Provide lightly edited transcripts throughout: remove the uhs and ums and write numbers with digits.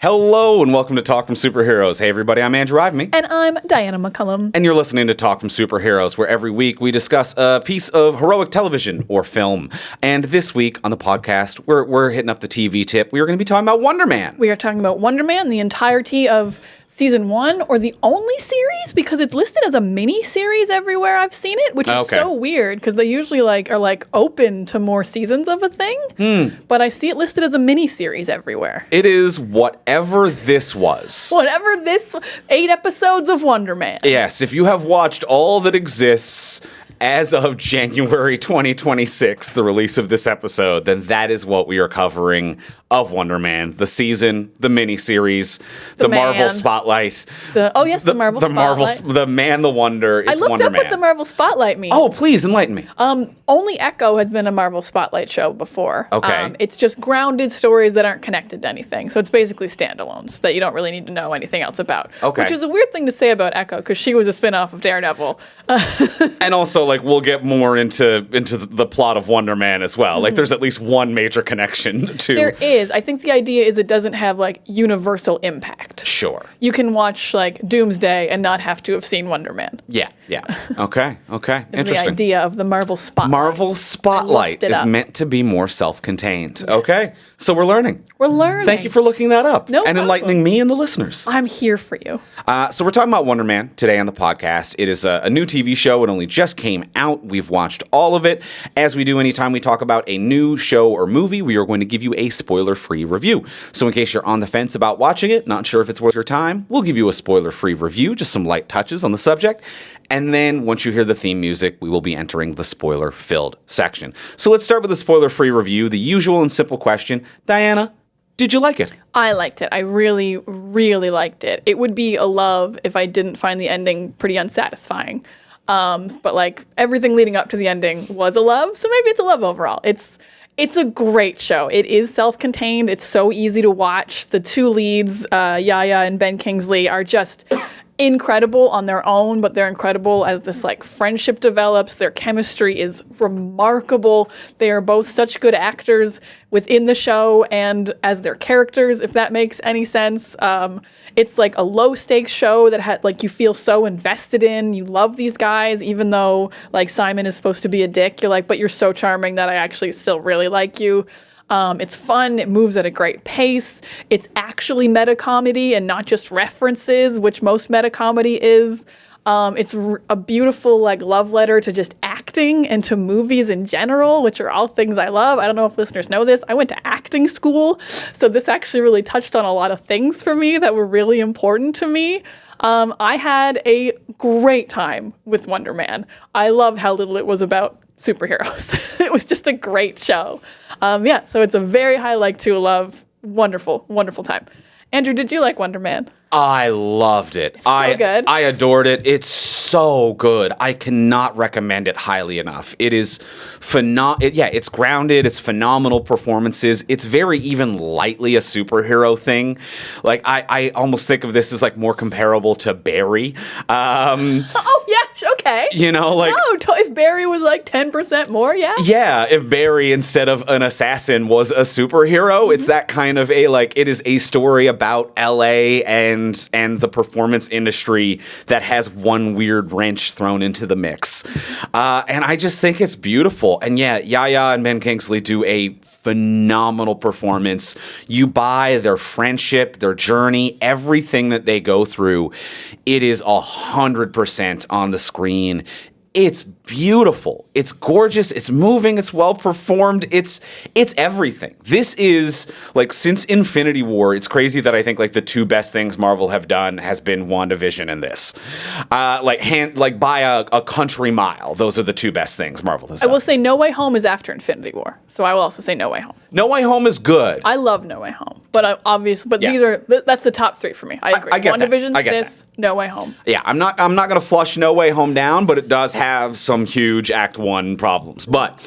Hello and welcome to Talk from Superheroes. Hey everybody, I'm Andrew Ivemy. And I'm Diana McCullum. And you're listening to Talk from Superheroes, where every week we discuss a piece of heroic television or film. And this week on the podcast, we're hitting up the TV tip. We are going to be talking about Wonder Man. We are talking about Wonder Man, the entirety of season 1, or the only series, because it's listed as a mini-series everywhere I've seen it, which is so weird, because they usually are open to more seasons of a thing. But I see it listed as a mini-series everywhere. It is whatever this was. Whatever this 8 episodes of Wonder Man. Yes, if you have watched all that exists as of January 2026, the release of this episode, then that is what we are covering of Wonder Man. The season, the miniseries, the Marvel Spotlight. The Marvel Spotlight. The Man, the Wonder. It's I looked Wonder up Man. what the Marvel Spotlight means. Oh, please enlighten me. Only Echo has been a Marvel Spotlight show before. Okay. It's just grounded stories that aren't connected to anything. So it's basically standalones that you don't really need to know anything else about. Okay. Which is a weird thing to say about Echo, because she was a spinoff of Daredevil. And also, we'll get more into the plot of Wonder Man as well. Mm-hmm. There's at least one major connection to... There is. I think the idea is it doesn't have, universal impact. Sure. You can watch, Doomsday and not have to have seen Wonder Man. Yeah. Okay. Interesting. The idea of the Marvel Spotlight. Marvel Spotlight is meant to be more self-contained. Yes. Okay. So we're learning. Thank you for looking that up and enlightening me and the listeners. I'm here for you. So we're talking about Wonder Man today on the podcast. It is a new TV show. It only just came out. We've watched all of it. As we do anytime we talk about a new show or movie, we are going to give you a spoiler-free review. So in case you're on the fence about watching it, not sure if it's worth your time, we'll give you a spoiler-free review, just some light touches on the subject. And then once you hear the theme music, we will be entering the spoiler-filled section. So let's start with the spoiler-free review. The usual and simple question. Diana, did you like it? I liked it. I really, really liked it. It would be a love if I didn't find the ending pretty unsatisfying. But everything leading up to the ending was a love, so maybe it's a love overall. It's a great show. It is self-contained. It's so easy to watch. The two leads, Yaya and Ben Kingsley, are just incredible on their own, but they're incredible as this friendship develops. Their chemistry is remarkable. They are both such good actors within the show and as their characters, if that makes any sense. It's a low stakes show that you feel so invested in. You love these guys, even though Simon is supposed to be a dick. You're but you're so charming that I actually still really like you. It's fun. It moves at a great pace. It's actually meta-comedy and not just references, which most meta-comedy is. It's a beautiful love letter to just acting and to movies in general, which are all things I love. I don't know if listeners know this. I went to acting school, so this actually really touched on a lot of things for me that were really important to me. I had a great time with Wonder Man. I loved how little it was about superheroes. It was just a great show. So it's a very high to a love. Wonderful, wonderful time. Andrew, did you like Wonder Man? I loved it. It's so good. I adored it. It's so good. I cannot recommend it highly enough. It is it's grounded. It's phenomenal performances. It's very even lightly a superhero thing. I almost think of this as more comparable to Barry. Oh yeah, okay. If Barry was 10% more, yeah. Yeah, if Barry instead of an assassin was a superhero, it's that kind of it is a story about LA and the performance industry that has one weird wrench thrown into the mix. And I just think it's beautiful. And yeah, Yaya and Ben Kingsley do a phenomenal performance. You buy their friendship, their journey, everything that they go through. It is 100% on the screen. It's beautiful. It's gorgeous. It's moving. It's well performed. It's everything. This is since Infinity War. It's crazy that I think the two best things Marvel have done has been WandaVision and this. By a country mile. Those are the two best things Marvel has done. I will say No Way Home is after Infinity War, so I will also say No Way Home. No Way Home is good. I love No Way Home, but that's the top 3 for me. I agree. I get WandaVision, that. No Way Home. Yeah, I'm not going to flush No Way Home down, but it does have some huge Act 1 problems. But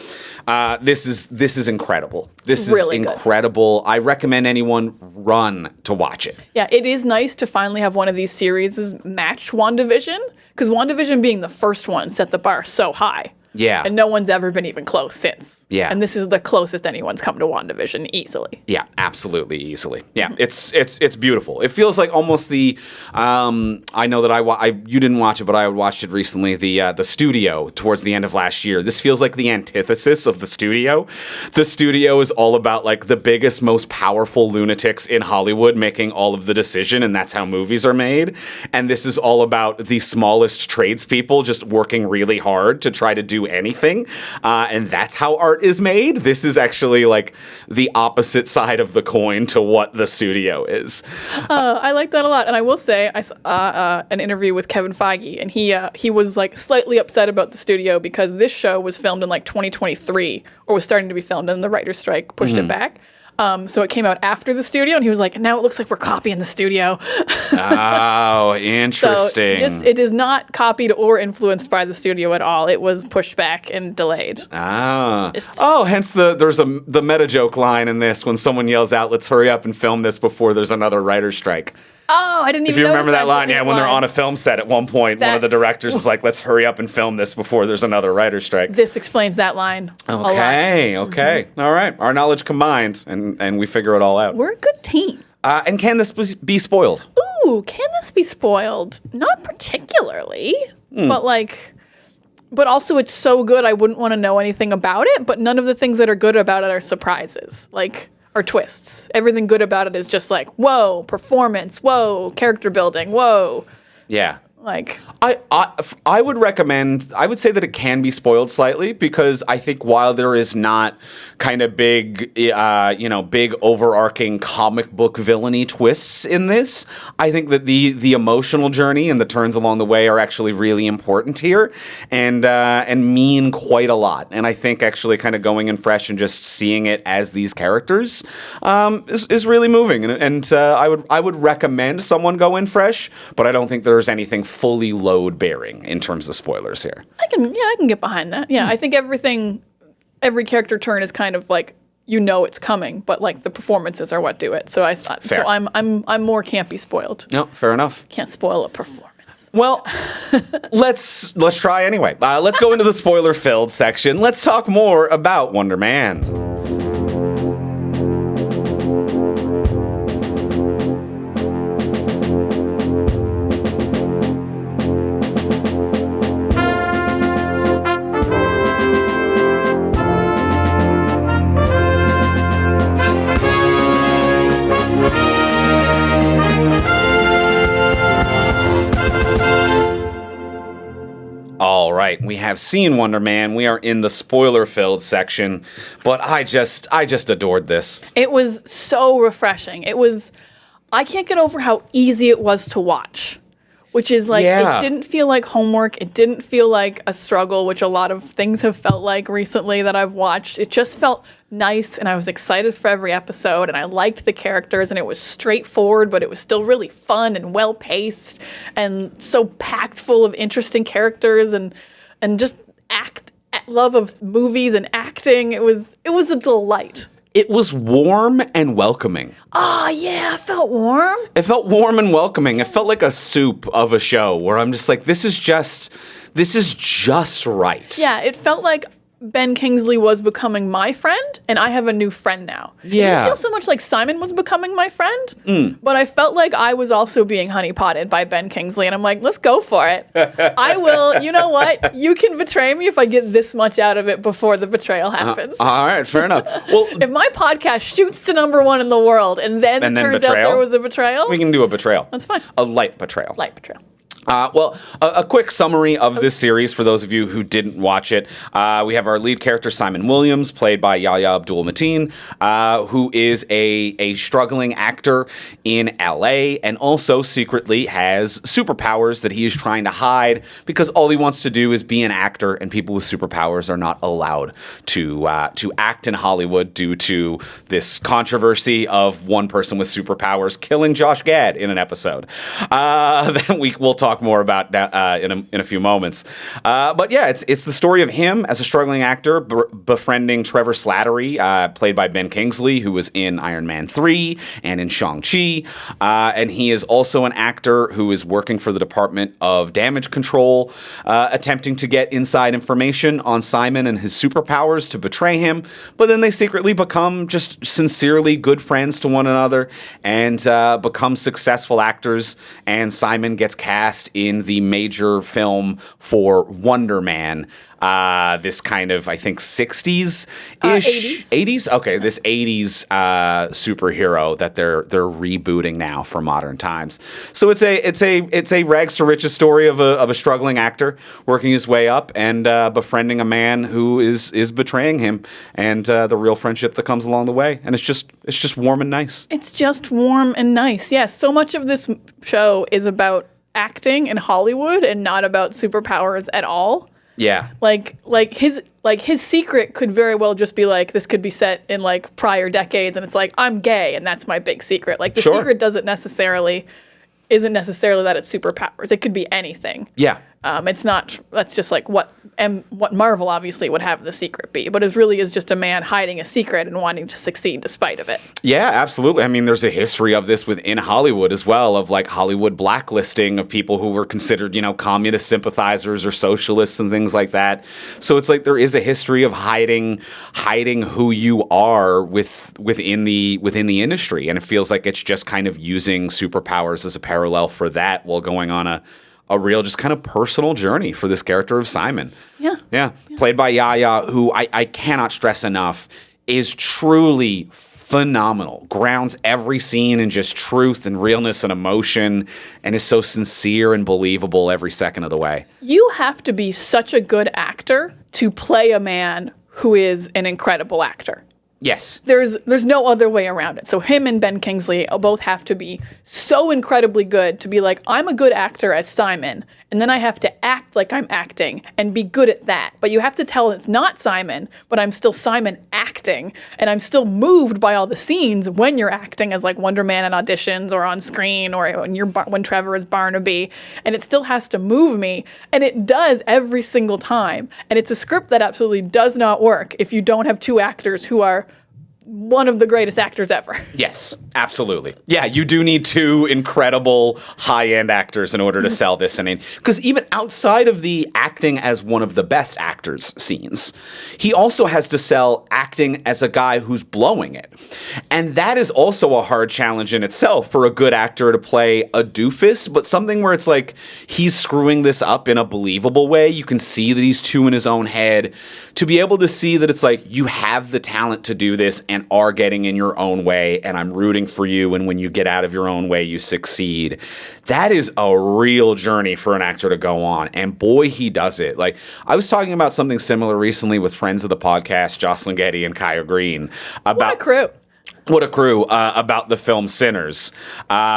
this is incredible. This really is incredible. Good. I recommend anyone run to watch it. Yeah, it is nice to finally have one of these series match WandaVision, because WandaVision being the first one set the bar so high. Yeah. And no one's ever been even close since. Yeah. And this is the closest anyone's come to WandaVision easily. Yeah, absolutely, easily. Yeah, it's beautiful. It feels like almost the. I know that you didn't watch it, but I watched it recently. The Studio towards the end of last year. This feels like the antithesis of The Studio. The Studio is all about like the biggest, most powerful lunatics in Hollywood making all of the decision, and that's how movies are made. And this is all about the smallest tradespeople just working really hard to try to do anything, and that's how art is made. This is actually like the opposite side of the coin to what The Studio is. I like that a lot, and I will say I saw an interview with Kevin Feige, and he was like slightly upset about The Studio because this show was filmed in like 2023 or was starting to be filmed, and the writer's strike pushed it back. So it came out after The Studio, and he was like, now it looks like we're copying The Studio. Oh, interesting. So it is not copied or influenced by The Studio at all. It was pushed back and delayed. Hence there's the meta joke line in this when someone yells out, "Let's hurry up and film this before there's another writer's strike." Oh, I didn't even If you remember notice that line, yeah, when they're on a film set at one point, one of the directors is like, "Let's hurry up and film this before there's another writer's strike." This explains that line. Okay. All right. Our knowledge combined, and we figure it all out. We're a good team. And can this be spoiled? Ooh, can this be spoiled? Not particularly, but also it's so good I wouldn't want to know anything about it, but none of the things that are good about it are surprises, or twists. Everything good about it is just like, whoa, performance, whoa, character building, whoa. Yeah. Like, I would recommend, I would say that it can be spoiled slightly because I think while there is not kind of big overarching comic book villainy twists in this, I think that the emotional journey and the turns along the way are actually really important here and mean quite a lot. And I think actually kind of going in fresh and just seeing it as these characters is really moving. And I would recommend someone go in fresh, but I don't think there's anything fully load bearing in terms of spoilers here. I can get behind that. Yeah, I think every character turn is kind of like, it's coming, but like the performances are what do it. So I thought, fair. so I'm more can't be spoiled. No, fair enough. Can't spoil a performance. Well, let's try anyway. Let's go into the spoiler-filled section. Let's talk more about Wonder Man. All right, we have seen Wonder Man. We are in the spoiler-filled section, but I just adored this. It was so refreshing. I can't get over how easy it was to watch, which is like, Yeah. It didn't feel like homework. It didn't feel like a struggle, which a lot of things have felt like recently that I've watched. It just felt nice, and I was excited for every episode, and I liked the characters, and it was straightforward, but it was still really fun and well-paced and so packed full of interesting characters and just love of movies and acting. It was a delight. It was warm and welcoming. Oh, yeah, it felt warm. It felt warm and welcoming. It felt like a soup of a show where I'm just like, this is just right. Yeah, it felt like Ben Kingsley was becoming my friend, and I have a new friend now. It Yeah. didn't feel so much like Simon was becoming my friend, but I felt like I was also being honeypotted by Ben Kingsley, and I'm like, let's go for it. I will. You know what? You can betray me if I get this much out of it before the betrayal happens. All right, fair enough. Well, If my podcast shoots to #1 in the world and then turns out betrayal? there was a betrayal, we can do a betrayal. that's fine. A light betrayal. Light betrayal. A quick summary of this series for those of you who didn't watch it. We have our lead character, Simon Williams, played by Yahya Abdul-Mateen, who is a struggling actor in LA and also secretly has superpowers that he is trying to hide because all he wants to do is be an actor, and people with superpowers are not allowed to act in Hollywood due to this controversy of one person with superpowers killing Josh Gad in an episode. Then we'll talk talk more about in a few moments. But yeah, it's the story of him as a struggling actor befriending Trevor Slattery, played by Ben Kingsley, who was in Iron Man 3 and in Shang-Chi. And he is also an actor who is working for the Department of Damage Control, attempting to get inside information on Simon and his superpowers to betray him. But then they secretly become just sincerely good friends to one another and become successful actors. And Simon gets cast in the major film for Wonder Man. This kind of, I think, 60s-ish? 80s. 80s? Okay, this 80s superhero that they're rebooting now for modern times. So it's a rags to riches story of a struggling actor working his way up and befriending a man who is betraying him, and the real friendship that comes along the way. And it's just warm and nice. It's just warm and nice. Yes, so much of this show is about acting in Hollywood and not about superpowers at all. Yeah. Like his secret could very well just be like, this could be set in like prior decades, and it's like, I'm gay and that's my big secret. Like the Sure. secret isn't necessarily that it's superpowers. It could be anything. Yeah. It's not. That's just like what Marvel obviously would have the secret be, but it really is just a man hiding a secret and wanting to succeed despite of it. Yeah, absolutely. I mean, there's a history of this within Hollywood as well, of like Hollywood blacklisting of people who were considered, communist sympathizers or socialists and things like that. So it's like there is a history of hiding who you are within the industry, and it feels like it's just kind of using superpowers as a parallel for that while going on a real just kind of personal journey for this character of Simon. Yeah. Played by Yahya, who I cannot stress enough is truly phenomenal. Grounds every scene in just truth and realness and emotion, and is so sincere and believable every second of the way. You have to be such a good actor to play a man who is an incredible actor. Yes. There's no other way around it. So him and Ben Kingsley both have to be so incredibly good to be like, I'm a good actor as Simon, and then I have to act like I'm acting and be good at that. But you have to tell it's not Simon, but I'm still Simon acting, and I'm still moved by all the scenes when you're acting as like Wonder Man in auditions or on screen or when Trevor is Barnaby, and it still has to move me, and it does every single time. And it's a script that absolutely does not work if you don't have two actors who are one of the greatest actors ever. Yes, absolutely. Yeah, you do need two incredible high-end actors in order to sell this. Because even outside of the acting as one of the best actors scenes, he also has to sell acting as a guy who's blowing it. And that is also a hard challenge in itself for a good actor to play a doofus, but something where it's like he's screwing this up in a believable way. You can see that he's two in his own head. To be able to see that it's like you have the talent to do this and are getting in your own way, and I'm rooting for you, and when you get out of your own way, you succeed. That is a real journey for an actor to go on, and boy, he does it. Like, I was talking about something similar recently with friends of the podcast, Jocelyn Getty and Kaya Green, about What a crew. What a crew, about the film Sinners,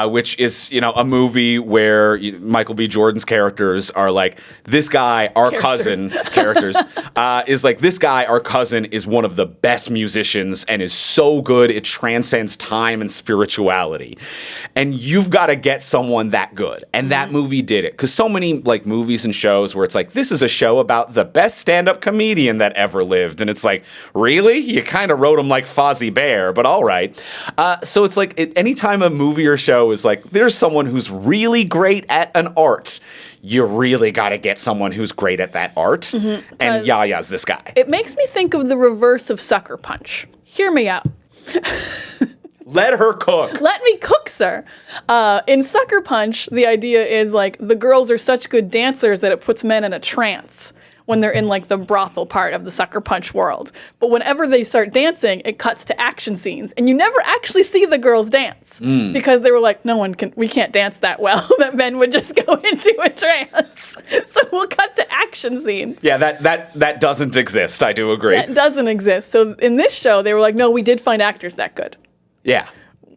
which is, a movie where Michael B. Jordan's characters are like, this guy, our cousin, is like, this guy, our cousin, is one of the best musicians and is so good, it transcends time and spirituality. And you've got to get someone that good. And that movie did it. Because so many, like, movies and shows where it's like, this is a show about the best stand-up comedian that ever lived. And it's like, really? You kind of wrote him like Fozzie Bear, but all right. So it's like anytime a movie or show is like, there's someone who's really great at an art, you really got to get someone who's great at that art. And Yahya's this guy. It makes me think of the reverse of Sucker Punch. Hear me out. Let her cook. Let me cook, sir. In Sucker Punch, the idea is like the girls are such good dancers that it puts men in a trance when they're in like the brothel part of the Sucker Punch world. But whenever they start dancing, it cuts to action scenes, and you never actually see the girls dance because they were like, we can't dance that well that men would just go into a trance. So we'll cut to action scenes. Yeah, that doesn't exist. I do agree. That doesn't exist. So in this show, they were like, no, we did find actors that good. Yeah.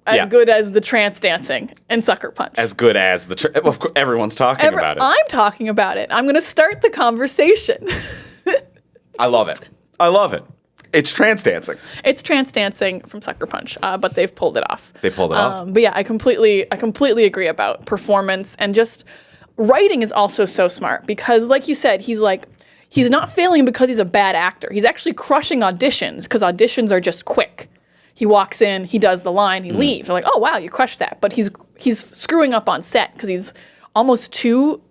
As good as the trance dancing in Sucker Punch. As good as of course, everyone's talking about it. I'm talking about it. I'm going to start the conversation. I love it. It's trance dancing. It's trance dancing from Sucker Punch, but they've pulled it off. They pulled it off. But yeah, I completely agree about performance and just writing is also so smart because, like you said, he's not failing because he's a bad actor. He's actually crushing auditions because auditions are just quick. He walks in, he does the line, he leaves. They're like, oh wow, you crushed that. But he's screwing up on set because he's almost too.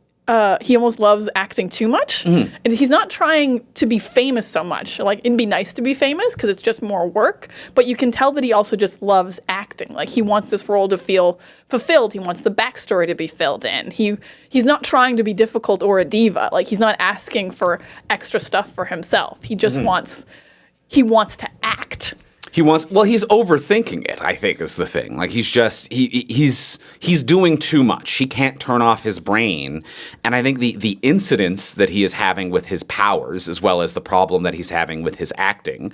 He almost loves acting too much, and he's not trying to be famous so much. Like, it'd be nice to be famous because it's just more work, but you can tell that he also just loves acting. Like, he wants this role to feel fulfilled. He wants the backstory to be filled in. He's not trying to be difficult or a diva. Like, he's not asking for extra stuff for himself. He just wants to act. He's overthinking it, I think, is the thing. Like, he's doing too much. He can't turn off his brain. And I think the incidents that he is having with his powers, as well as the problem that he's having with his acting,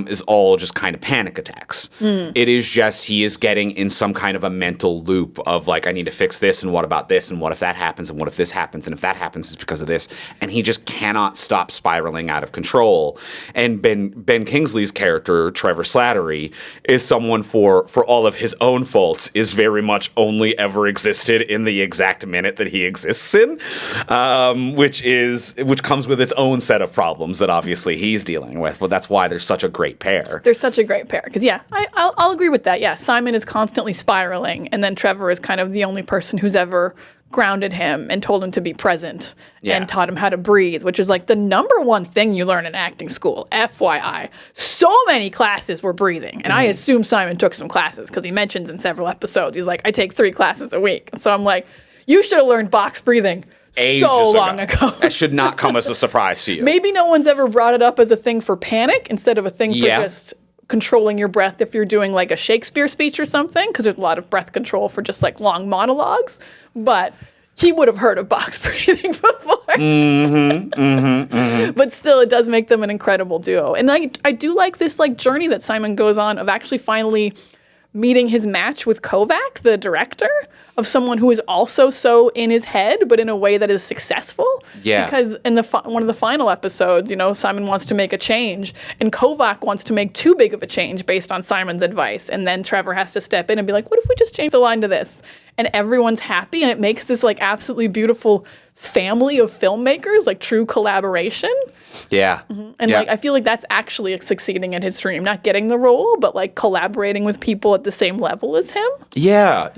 is all just kind of panic attacks. It is just, he is getting in some kind of a mental loop of like, I need to fix this, and what about this, and what if that happens, and what if this happens, and if that happens, it's because of this. And he just cannot stop spiraling out of control. And Ben Kingsley's character, Trevor Slattery, is someone for all of his own faults is very much only ever existed in the exact minute that he exists in, which comes with its own set of problems that obviously he's dealing with. But that's why they're such a great pair. They're such a great pair because I'll agree with that. Yeah, Simon is constantly spiraling, and then Trevor is kind of the only person who's ever grounded him and told him to be present and taught him how to breathe, which is like the number one thing you learn in acting school. FYI, so many classes were breathing, and I assume Simon took some classes because he mentions in several episodes, he's like, I take 3 classes a week. So I'm like, you should have learned box breathing so long ago. That should not come as a surprise to you. Maybe no one's ever brought it up as a thing for panic instead of a thing for just controlling your breath if you're doing like a Shakespeare speech or something, because there's a lot of breath control for just like long monologues. But he would have heard of box breathing before. But still, it does make them an incredible duo. And I do like this like journey that Simon goes on of actually finally meeting his match with Kovac, the director, of someone who is also so in his head, but in a way that is successful. Yeah. Because in one of the final episodes, Simon wants to make a change, and Kovac wants to make too big of a change based on Simon's advice. And then Trevor has to step in and be like, what if we just change the line to this? And everyone's happy, and it makes this like absolutely beautiful family of filmmakers, like true collaboration. Yeah. And like I feel like that's actually succeeding at his dream, not getting the role, but like collaborating with people at the same level as him. Yeah.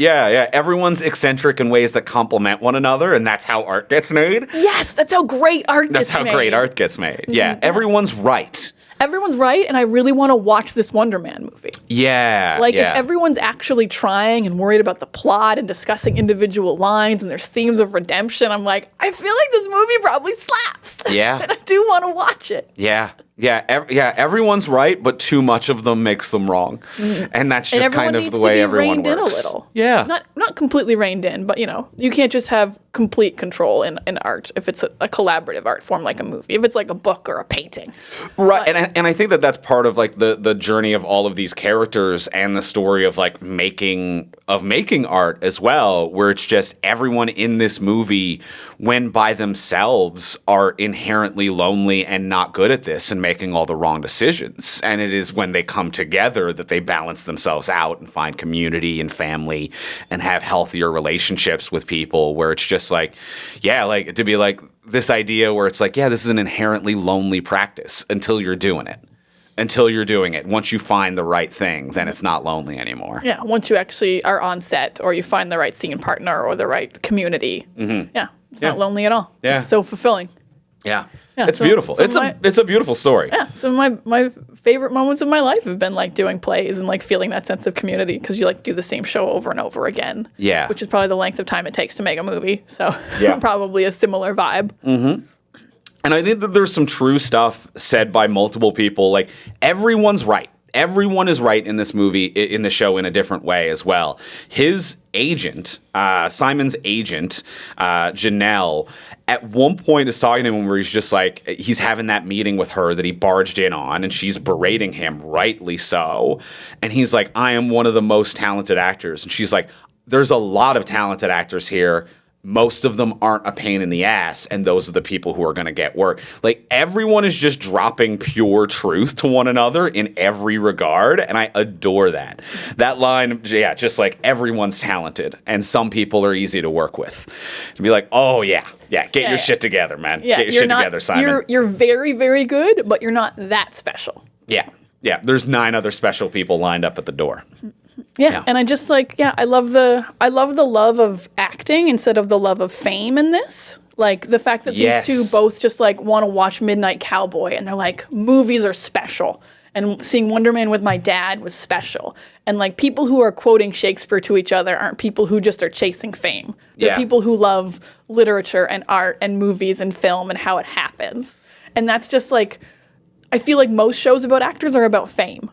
Everyone's eccentric in ways that complement one another, and that's how art gets made. Yes, that's how great art gets made. That's how great art gets made. Yeah, everyone's right. Everyone's right, and I really want to watch this Wonder Man movie. Yeah. Like, if everyone's actually trying and worried about the plot and discussing individual lines and there's themes of redemption, I'm like, I feel like this movie probably slaps. Yeah. And I do want to watch it. Yeah. Everyone's right, but too much of them makes them wrong. And that's just kind of the way everyone works. Reined in a little. Yeah. Not completely reined in, but, you can't just have complete control in art if it's a collaborative art form like a movie, if it's like a book or a painting. Right. And I think that that's part of like the journey of all of these characters and the story of like making art as well, where it's just everyone in this movie, when by themselves, are inherently lonely and not good at this and making all the wrong decisions. And it is when they come together that they balance themselves out and find community and family and have healthier relationships with people, where it's just like, like to be like this idea where it's like, this is an inherently lonely practice until you're doing it. Until you're doing it. Once you find the right thing, then it's not lonely anymore. Yeah, once you actually are on set or you find the right scene partner or the right community. Yeah, it's not lonely at all. Yeah. It's so fulfilling. Yeah, it's beautiful. It's a beautiful story. Yeah, so my favorite moments of my life have been like doing plays and like feeling that sense of community, because you like do the same show over and over again. Yeah, which is probably the length of time it takes to make a movie. So probably a similar vibe. And I think that there's some true stuff said by multiple people. Like, everyone's right. Everyone is right in this movie, in the show, in a different way as well. His agent, Simon's agent, Janelle, at one point is talking to him where he's just like, he's having that meeting with her that he barged in on, and she's berating him, rightly so. And he's like, I am one of the most talented actors. And she's like, there's a lot of talented actors here. most of them aren't a pain in the ass, and those are the people who are going to get work. Like, everyone is just dropping pure truth to one another in every regard, and I adore that. That line, yeah, just like everyone's talented, and some people are easy to work with. To be like, oh yeah, get your shit together, man. Yeah, get your shit together, Simon. You're very, very good, but you're not that special. Yeah. There's 9 other special people lined up at the door. Yeah, and I just I love the love of acting instead of the love of fame in this. Like the fact that these two both just like want to watch Midnight Cowboy, and they're like, movies are special. And seeing Wonder Man with my dad was special. And like people who are quoting Shakespeare to each other aren't people who just are chasing fame. They're people who love literature and art and movies and film and how it happens. And that's just like, I feel like most shows about actors are about fame.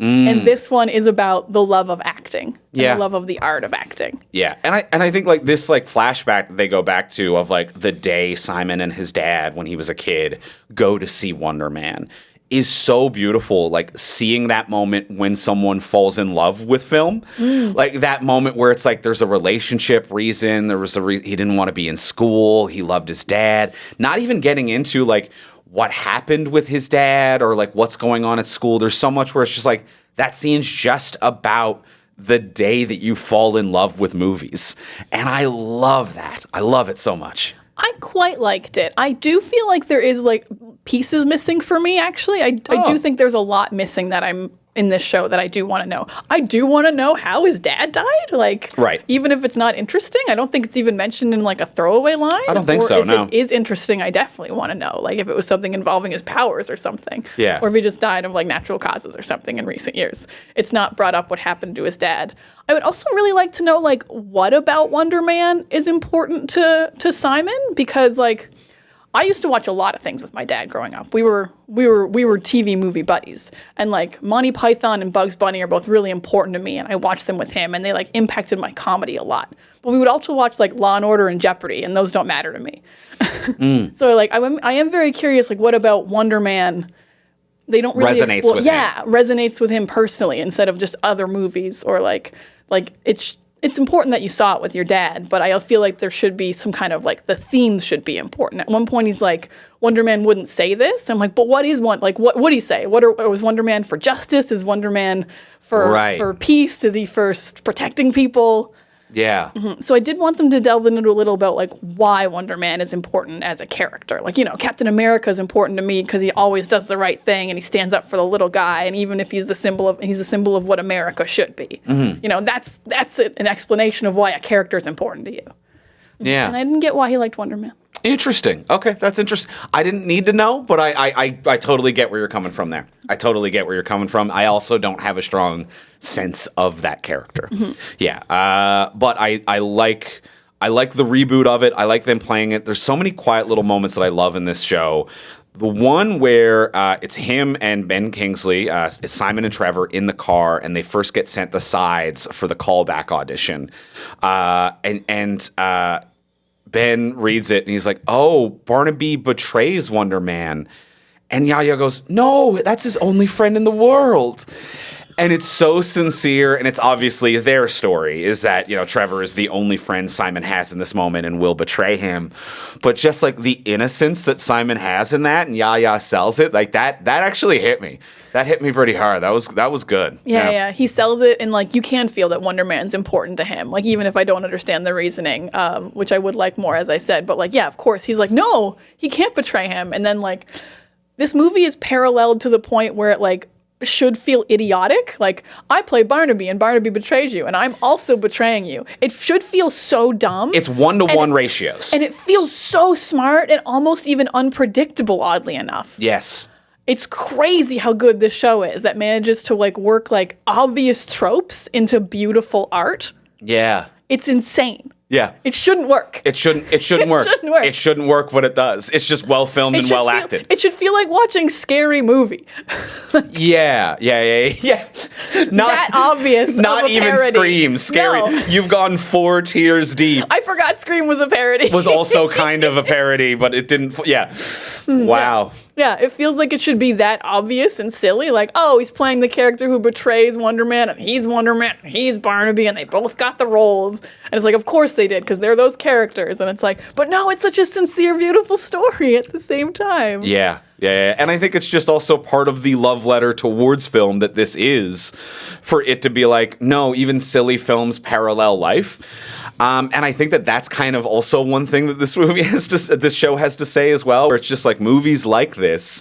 And this one is about the love of acting and the love of the art of acting. Yeah. And I think like this like flashback that they go back to of like the day Simon and his dad when he was a kid go to see Wonder Man is so beautiful. Like seeing that moment when someone falls in love with film, like that moment where it's like there's a relationship reason, there was he didn't want to be in school, he loved his dad, not even getting into like what happened with his dad or like what's going on at school. There's so much where it's just like that scene's just about the day that you fall in love with movies. And I love that. I love it so much. I quite liked it. I do feel like there is like pieces missing for me, actually. I do think there's a lot missing that I'm in this show that I do want to know. I do want to know how his dad died. Like, even if it's not interesting, I don't think it's even mentioned in like a throwaway line. I don't think so, no. If it is interesting, I definitely want to know. Like if it was something involving his powers or something. Yeah. Or if he just died of like natural causes or something in recent years. It's not brought up what happened to his dad. I would also really like to know like what about Wonder Man is important to Simon, because like I used to watch a lot of things with my dad growing up. We were TV movie buddies, and like Monty Python and Bugs Bunny are both really important to me, and I watched them with him, and they like impacted my comedy a lot. But we would also watch like Law and Order and Jeopardy, and those don't matter to me. So like I am very curious, like what about Wonder Man? They don't really resonates with him. Resonates with him personally instead of just other movies, or like it's important that you saw it with your dad, but I feel like there should be some kind of like the themes should be important. At one point, he's like, Wonder Man wouldn't say this. I'm like, but what is what would he say? Was Wonder Man for justice? Is Wonder Man for peace? Is he for protecting people? Yeah. So I did want them to delve into a little about like why Wonder Man is important as a character. Like, you know, Captain America is important to me because he always does the right thing and he stands up for the little guy. And even if he's the symbol of what America should be, you know, that's an explanation of why a character is important to you. Yeah. And I didn't get why he liked Wonder Man. Interesting. Okay, that's interesting. I didn't need to know, but I totally get where you're coming from there. I totally get where you're coming from. I also don't have a strong sense of that character. Yeah, but I like the reboot of it. I like them playing it. There's so many quiet little moments that I love in this show. The one where it's him and Ben Kingsley, it's Simon and Trevor in the car, and they first get sent the sides for the callback audition, and Ben reads it and he's like, "Oh, Barnaby betrays Wonder Man," and Yahya goes, "No, that's his only friend in the world." And it's so sincere, and it's obviously their story, is that, you know, Trevor is the only friend Simon has in this moment and will betray him. But just like the innocence that Simon has in that, and Yahya sells it, like that actually hit me. That hit me pretty hard. That was good. Yeah. He sells it, and like you can feel that Wonder Man's important to him. Like even if I don't understand the reasoning, which I would like more, as I said. But like, yeah, of course, he's like, no, he can't betray him. And then like, this movie is paralleled to the point where it like should feel idiotic. Like, I play Barnaby and Barnaby betrays you and I'm also betraying you. It should feel so dumb. It's 1-to-1 ratios. And it feels so smart and almost even unpredictable, oddly enough. Yes. It's crazy how good this show is that manages to like work like obvious tropes into beautiful art. Yeah. It's insane. Yeah. It shouldn't work. It shouldn't work. Shouldn't work. It shouldn't work, but it does. It's just well filmed and well acted. It should feel like watching Scary Movie. Yeah. Not that obvious. Not of a even parody. Scream. Scary. No. You've gone 4 tiers deep. I forgot Scream was a parody. Was also kind of a parody, but it didn't. Yeah. Wow. Yeah, it feels like it should be that obvious and silly. Like, oh, he's playing the character who betrays Wonder Man, and he's Wonder Man, and he's Barnaby, and they both got the roles. And it's like, of course they did, because they're those characters. And it's like, but no, it's such a sincere, beautiful story at the same time. Yeah. And I think it's just also part of the love letter towards film that this is, for it to be like, no, even silly films parallel life. And I think that that's kind of also one thing that this show has to say as well, where it's just like movies like this,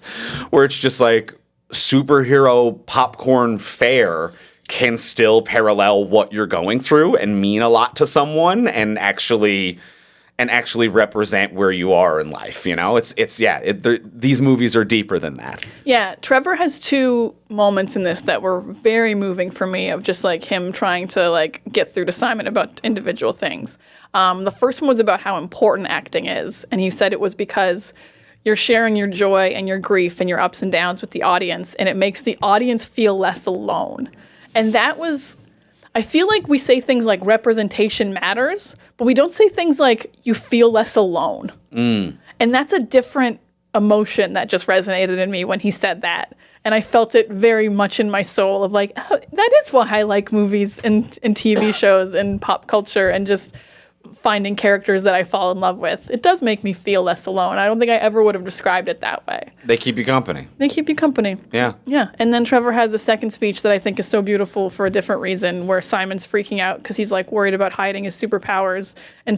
where it's just like superhero popcorn fare can still parallel what you're going through and mean a lot to someone and actually represent where you are in life. You know, these movies are deeper than that. Yeah, Trevor has two moments in this that were very moving for me, of just like him trying to like get through to Simon about individual things. The first one was about how important acting is, and he said it was because you're sharing your joy and your grief and your ups and downs with the audience, and it makes the audience feel less alone. And that was, I feel like we say things like representation matters, but we don't say things like you feel less alone. And that's a different emotion that just resonated in me when he said that. And I felt it very much in my soul of like, oh, that is why I like movies and TV shows and pop culture and just finding characters that I fall in love with. It does make me feel less alone. I don't think I ever would have described it that way. They keep you company. They keep you company. Yeah. Yeah. And then Trevor has a second speech that I think is so beautiful for a different reason, where Simon's freaking out because he's like worried about hiding his superpowers. And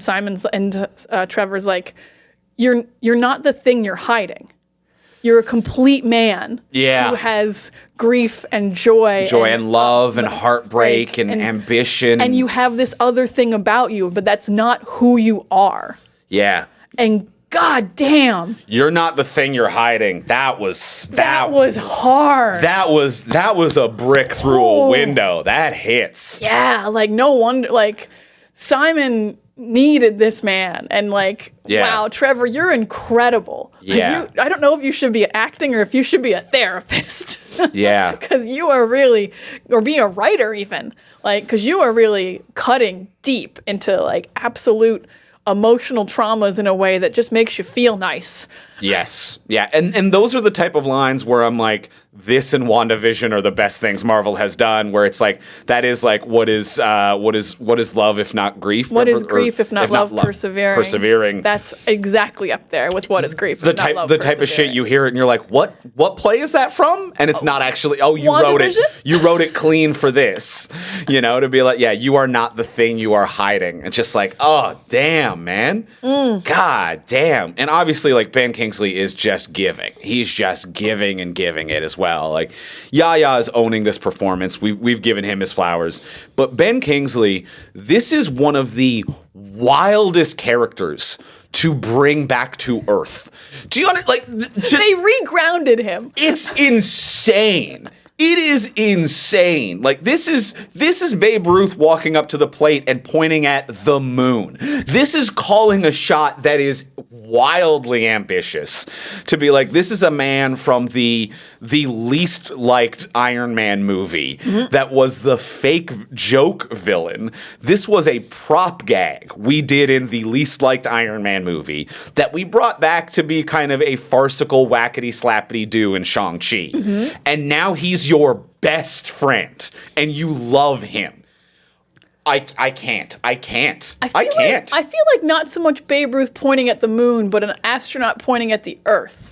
Trevor's like, you're not the thing you're hiding. You're a complete man who has grief and joy and love and heartbreak and ambition. And you have this other thing about you, but that's not who you are. Yeah. And God damn. You're not the thing you're hiding. That was hard. That was a brick through a window. That hits. Yeah, like no wonder, like Simon needed this man, and like, wow, Trevor, you're incredible. Yeah. I don't know if you should be acting or if you should be a therapist. Yeah. Because you are really, or be a writer even, like, because you are really cutting deep into like absolute emotional traumas in a way that just makes you feel nice. Yes. Yeah. And those are the type of lines where I'm like, this and WandaVision are the best things Marvel has done, where it's like, that is like, what is love if not grief? What is grief if not love persevering? Persevering. That's exactly up there with what is grief if not love persevering. The type of shit you hear it and you're like, what play is that from? And it's not actually, you wrote it clean for this. You know, to be like, yeah, you are not the thing you are hiding. It's just like, oh, damn, man. God damn. And obviously, like, Ben Kingsley is just giving. He's just giving and giving it as well. Like, Yahya is owning this performance. We've given him his flowers. But Ben Kingsley, this is one of the wildest characters to bring back to Earth. Do you understand? Like, they regrounded him. It's insane. It is insane. Like, this is Babe Ruth walking up to the plate and pointing at the moon. This is calling a shot that is wildly ambitious. To be like, this is a man from the least liked Iron Man movie that was the fake joke villain. This was a prop gag we did in the least liked Iron Man movie that we brought back to be kind of a farcical whackety slappity do in Shang-Chi. And now he's your best friend and you love him. I can't. I can't. I feel like not so much Babe Ruth pointing at the moon, but an astronaut pointing at the Earth.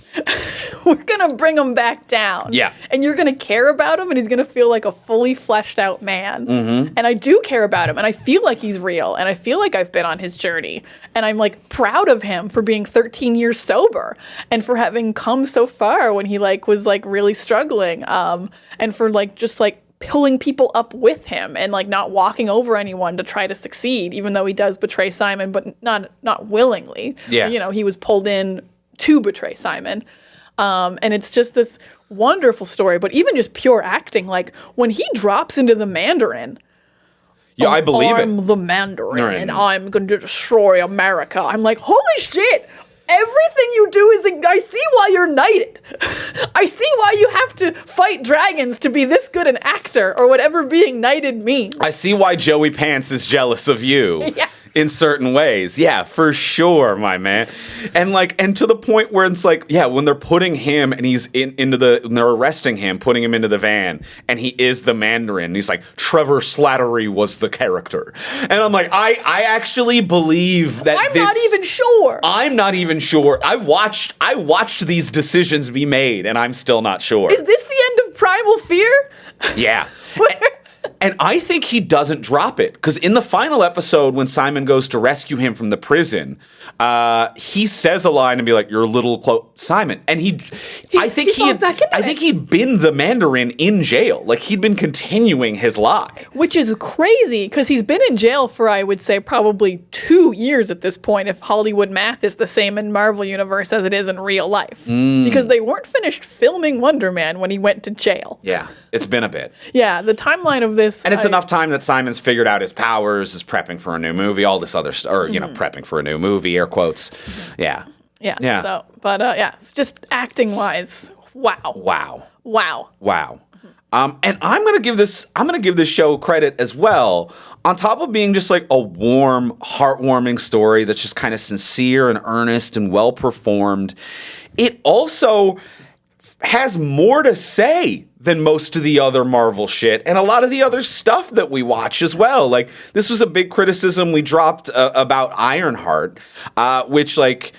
We're going to bring him back down. Yeah. And you're going to care about him, and he's going to feel like a fully fleshed out man. And I do care about him, and I feel like he's real, and I feel like I've been on his journey. And I'm like proud of him for being 13 years sober and for having come so far when he like was like really struggling. And for like just like pulling people up with him and like not walking over anyone to try to succeed, even though he does betray Simon, but not willingly. Yeah. You know, he was pulled in to betray Simon. And it's just this wonderful story, but even just pure acting, like when he drops into the Mandarin. Yeah, I believe it. I'm the Mandarin and I'm going to destroy America. I'm like, holy shit. Everything you do is, I see why you're knighted. I see why you have to fight dragons to be this good an actor, or whatever being knighted means. I see why Joey Pants is jealous of you. Yeah. in certain ways. Yeah, for sure, my man. And to the point where it's like, yeah, when they're putting him and he's when they're arresting him, putting him into the van, and he is the Mandarin. And he's like, Trevor Slattery was the character. And I'm like, I actually believe that I'm not even sure. I'm not even sure. I watched these decisions be made, and I'm still not sure. Is this the end of Primal Fear? Yeah. And I think he doesn't drop it, because in the final episode, when Simon goes to rescue him from the prison, he says a line and be like, "You're a little Simon." And I think he'd been the Mandarin in jail. Like, he'd been continuing his lie. Which is crazy, because he's been in jail for, I would say, probably 2 years at this point, if Hollywood math is the same in Marvel Universe as it is in real life. Because they weren't finished filming Wonder Man when he went to jail. Yeah, it's been a bit. Yeah, the timeline of this... And it's enough time that Simon's figured out his powers, is prepping for a new movie, all this other stuff, or, prepping for a new movie, air quotes. Yeah. Yeah. So, but it's just acting-wise, wow. And I'm gonna give this show credit as well. On top of being just like a warm, heartwarming story that's just kind of sincere and earnest and well performed, it also has more to say than most of the other Marvel shit and a lot of the other stuff that we watch as well. Like, this was a big criticism we dropped about Ironheart, which, like,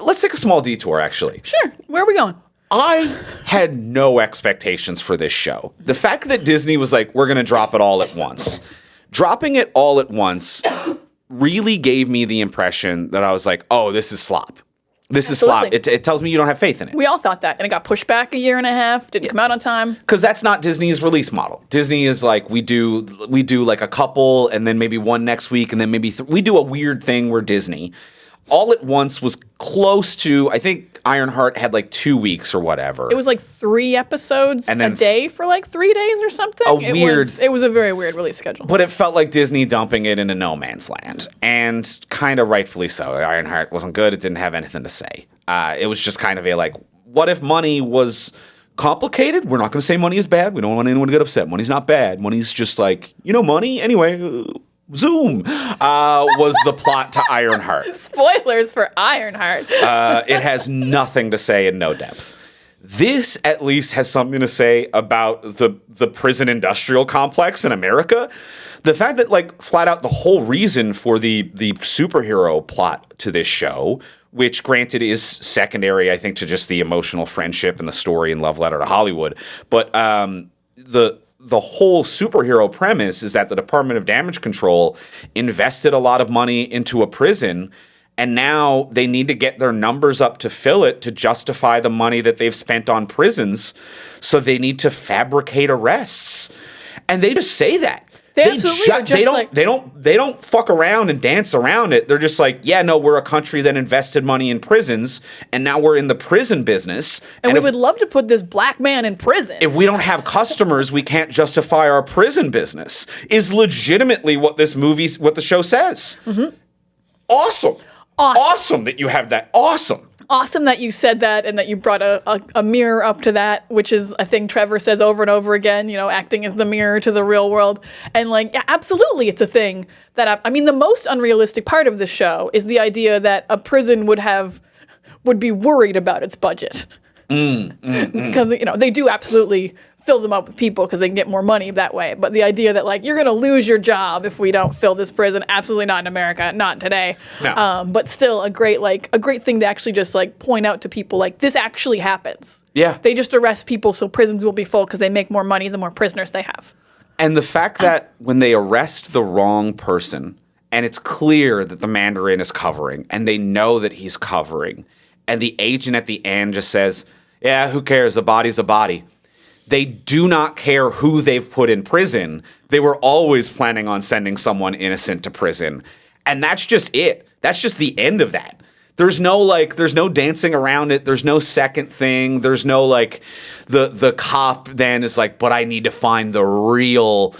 let's take a small detour, actually. Sure. Where are we going? I had no expectations for this show. The fact that Disney was like, we're going to drop it all at once. Dropping it all at once really gave me the impression that I was like, oh, this is slop. This is slop. It tells me you don't have faith in it. We all thought that, and it got pushed back a year and a half, didn't come out on time. Because that's not Disney's release model. Disney is like, we do like a couple, and then maybe one next week, and then maybe we do a weird thing where Disney all at once was close to, I think Ironheart had like 2 weeks or whatever. It was like 3 episodes and then a day for like 3 days or something. It was a very weird release schedule. But it felt like Disney dumping it into no man's land. And kind of rightfully so. Ironheart wasn't good. It didn't have anything to say. It was just kind of a like, what if money was complicated? We're not going to say money is bad. We don't want anyone to get upset. Money's not bad. Money's just like, money. Anyway, Zoom was the plot to Ironheart. Spoilers for Ironheart. It has nothing to say and no depth. This at least has something to say about the prison industrial complex in America. The fact that, like, flat out the whole reason for the superhero plot to this show, which granted is secondary, I think, to just the emotional friendship and the story and love letter to Hollywood, but the whole superhero premise is that the Department of Damage Control invested a lot of money into a prison, and now they need to get their numbers up to fill it to justify the money that they've spent on prisons. So they need to fabricate arrests. And they just say that. They don't fuck around and dance around it. They're just like, yeah, no, we're a country that invested money in prisons, and now we're in the prison business. And we would love to put this black man in prison. If we don't have customers, we can't justify our prison business. Is legitimately what the show says. Mm-hmm. Awesome that you have that. Awesome that you said that and that you brought a mirror up to that, which is a thing Trevor says over and over again, acting as the mirror to the real world. And absolutely, it's a thing that, the most unrealistic part of the show is the idea that a prison would be worried about its budget. Because, they do absolutely fill them up with people because they can get more money that way. But the idea that, you're going to lose your job if we don't fill this prison, absolutely not in America, not today. No. But still a great thing to actually just, point out to people, this actually happens. Yeah. They just arrest people so prisons will be full because they make more money the more prisoners they have. And the fact that when they arrest the wrong person, and it's clear that the Mandarin is covering, and they know that he's covering, and the agent at the end just says, yeah, who cares? A body's a body. They do not care who they've put in prison. They were always planning on sending someone innocent to prison. And that's just it. That's just the end of that. There's no dancing around it. There's no second thing. There's no the cop then is like, but I need to find the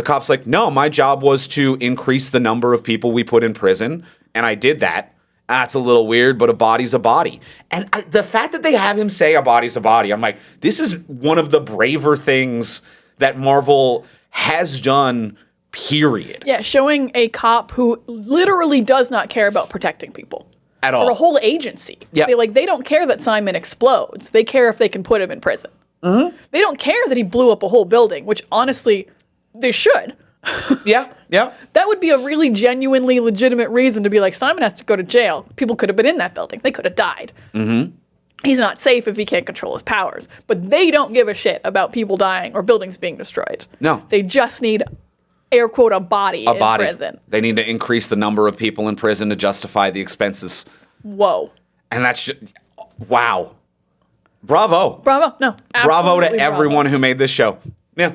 cop's like, no, my job was to increase the number of people we put in prison. And I did that. That's a little weird, but a body's a body. And the fact that they have him say a body's a body, I'm like, this is one of the braver things that Marvel has done, period. Yeah, showing a cop who literally does not care about protecting people. At Or all. a whole agency. Yep. They don't care that Simon explodes. They care if they can put him in prison. They don't care that he blew up a whole building, which honestly, they should. Yeah, yeah. That would be a really genuinely legitimate reason to be like, Simon has to go to jail. People could have been in that building. They could have died. He's not safe if he can't control his powers. But they don't give a shit about people dying or buildings being destroyed. No. They just need, air quote, a body in prison. They need to increase the number of people in prison to justify the expenses. Whoa. And that's wow. Bravo. Bravo. No. Bravo to absolutely everyone who made this show. Yeah.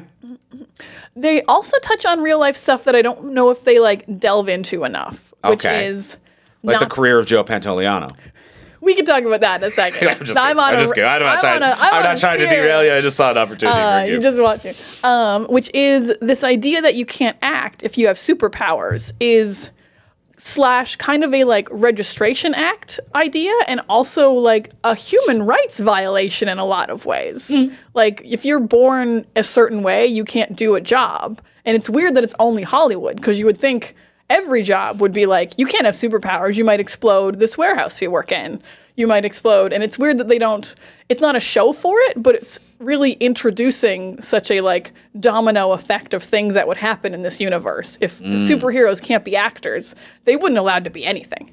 They also touch on real life stuff that I don't know if they like delve into enough, which Okay. is Like the not. career of Joe Pantoliano. We can talk about that in a second. I'm just kidding. I'm not trying to derail you. I just saw an opportunity for you. You just want to. Which is this idea that you can't act if you have superpowers is / kind of a like registration act idea and also like a human rights violation in a lot of ways. Like if you're born a certain way, you can't do a job. And it's weird that it's only Hollywood because you would think every job would be like, you can't have superpowers. You might explode this warehouse you work in. You might explode. And it's weird that they don't, it's not a show for it, but it's really introducing such a like domino effect of things that would happen in this universe. If superheroes can't be actors, they wouldn't allowed to be anything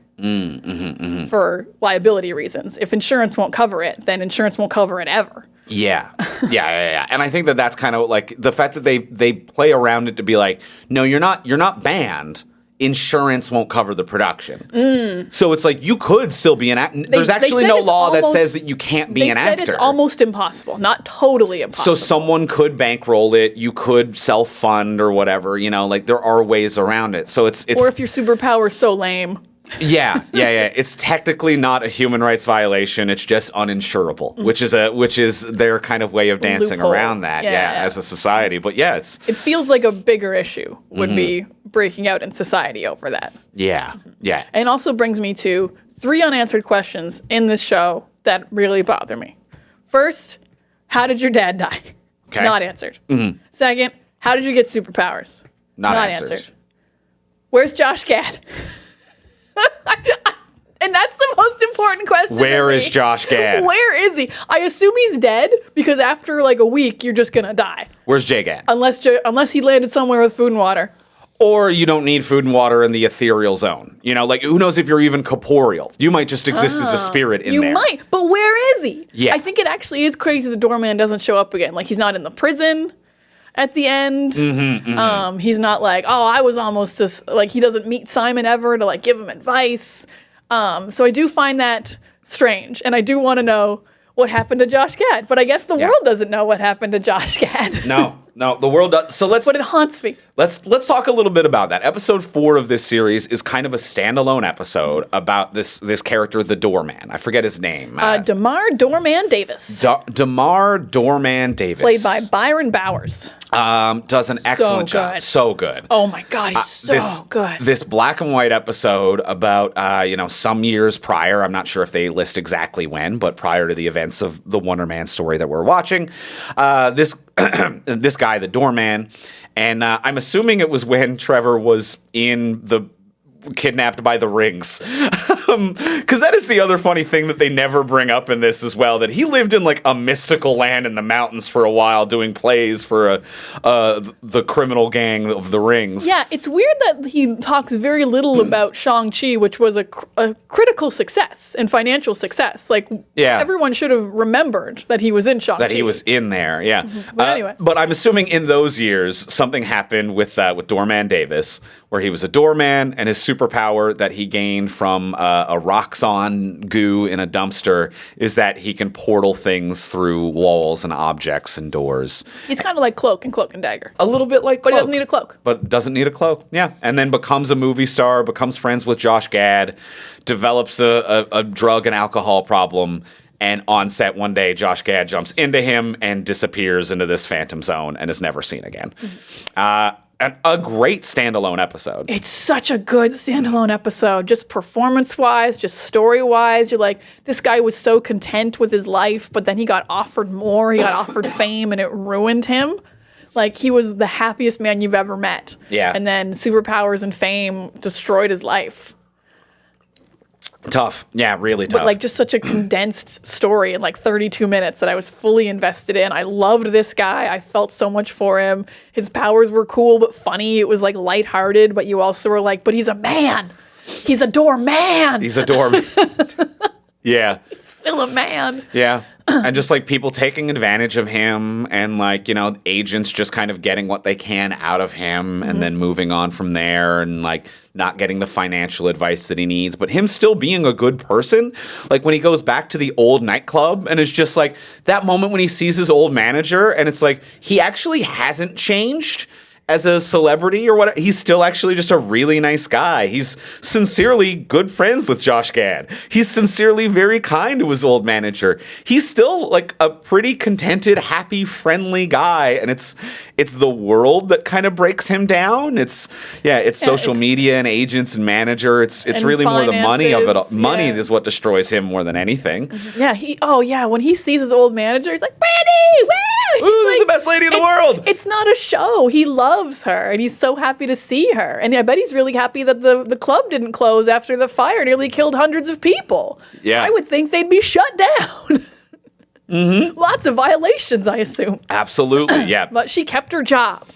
for liability reasons. If insurance won't cover it, then insurance won't cover it ever. Yeah. Yeah. And I think that that's kind of like the fact that they play around it to be like, no, you're not banned. Insurance won't cover the production. So it's like you could still be an actor. There's actually no law that says that you can't be an actor. They said it's almost impossible, not totally impossible. So someone could bankroll it. You could self-fund or whatever. You know, like there are ways around it. So it's or if your superpower is so lame. Yeah. It's technically not a human rights violation. It's just uninsurable, which is their kind of way of dancing Loophole. around that. Yeah, as a society. But yeah, it feels like a bigger issue would be breaking out in society over that. Yeah. And also brings me to 3 unanswered questions in this show that really bother me. First, how did your dad die? Okay. Not answered. Second, how did you get superpowers? Not answered. Where's Josh Gad? And that's the most important question. Where is Josh Gad? Where is he? I assume he's dead because after like a week, you're just gonna die. Where's Jay Gad? Unless he landed somewhere with food and water. Or you don't need food and water in the ethereal zone. You know, like who knows if you're even corporeal? You might just exist as a spirit in there. You might, but where is he? Yeah. I think it actually is crazy the doorman doesn't show up again. Like he's not in the prison at the end. He's not like, oh, I was almost just like he doesn't meet Simon ever to like give him advice. So I do find that strange, and I do want to know what happened to Josh Gad. But I guess the world doesn't know what happened to Josh Gad. No, the world does. So But it haunts me. Let's talk a little bit about that. Episode 4 of this series is kind of a standalone episode about this character, the Doorman. I forget his name. Damar Doorman Davis. Damar Doorman Davis, Played by Byron Bowers. does an excellent job. good. So good. Oh my God, he's so good. This black and white episode about some years prior. I'm not sure if they list exactly when, but prior to the events of the Wonder Man story that we're watching, this this guy, the Doorman, and I'm assuming it was when Trevor was in the kidnapped by the rings, because that is the other funny thing that they never bring up in this as well, that he lived in like a mystical land in the mountains for a while doing plays for the criminal gang of the rings. Yeah, it's weird that he talks very little about Shang-Chi, which was a critical success and financial success. Like, everyone should have remembered that he was in Shang-Chi. That he was in there, yeah. But anyway. But I'm assuming in those years, something happened with Doorman Davis, where he was a doorman, and his superpower that he gained from a Roxxon goo in a dumpster is that he can portal things through walls and objects and doors. He's kind of like Cloak and Dagger. A little bit like Cloak. But he doesn't need a cloak. But doesn't need a cloak, yeah. And then becomes a movie star, becomes friends with Josh Gad, develops a drug and alcohol problem, and on set one day, Josh Gad jumps into him and disappears into this phantom zone and is never seen again. A great standalone episode. It's such a good standalone episode, just performance-wise, just story-wise. You're like, this guy was so content with his life, but then he got offered more. He got offered fame, and it ruined him. Like, he was the happiest man you've ever met. Yeah. And then superpowers and fame destroyed his life. Tough. Yeah, really tough. But like just such a condensed story in like 32 minutes that I was fully invested in. I loved this guy. I felt so much for him. His powers were cool but funny. It was like lighthearted, but you also were like, but he's a man. He's a doorman. He's a doorman. Yeah. Still a man. Yeah. And just like people taking advantage of him and like, you know, agents just kind of getting what they can out of him and then moving on from there and like not getting the financial advice that he needs, but him still being a good person. Like when he goes back to the old nightclub and it's just like that moment when he sees his old manager and it's like he actually hasn't changed as a celebrity or what. He's still actually just a really nice guy. He's sincerely good friends with Josh Gad. He's sincerely very kind to his old manager. He's still like a pretty contented, happy, friendly guy. And it's the world that kind of breaks him down. It's social media and agents and manager. It's and really more the money of it all. finances, Money yeah. is what destroys him more than anything. Yeah. When he sees his old manager, he's like, Brandy, woo! Ooh, this is the best lady in the world. It's not a show. He loves her, and he's so happy to see her. And I bet he's really happy that the club didn't close after the fire nearly killed hundreds of people. Yeah. I would think they'd be shut down. Lots of violations, I assume. Absolutely, yeah. But she kept her job.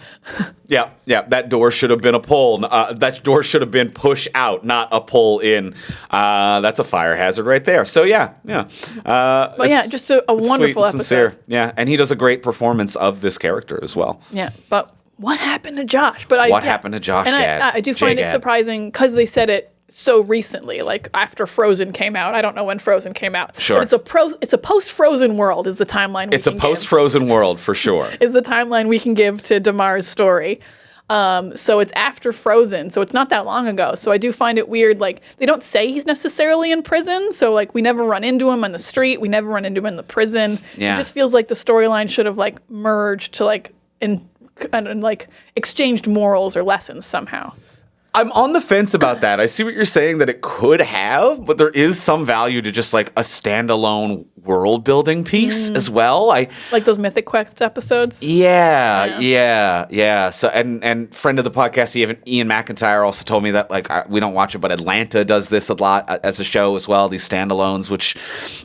Yeah. That door should have been a pull. That door should have been push out, not a pull in. That's a fire hazard right there. So yeah. But yeah, just a wonderful sweet and episode. sincere. Yeah, and he does a great performance of this character as well. Yeah, but what happened to Josh? But What happened to Josh and Gad? I do find it J-Gad. surprising because they said it so recently, like after Frozen came out. I don't know when Frozen came out. Sure. But it's a post-Frozen world is the timeline we It's a can give. post-Frozen world for sure. Is the timeline we can give to Damar's story. So it's after Frozen, so it's not that long ago. So I do find it weird, like, they don't say he's necessarily in prison, so, like, we never run into him on the street, we never run into him in the prison. Yeah. It just feels like the storyline should have, like, merged to, like, and like, exchanged morals or lessons somehow. I'm on the fence about that. I see what you're saying that it could have, but there is some value to just like a standalone world building piece as well. Like those Mythic Quest episodes. Yeah. So and friend of the podcast, Ian McIntyre, also told me that like we don't watch it, but Atlanta does this a lot as a show as well. These standalones, which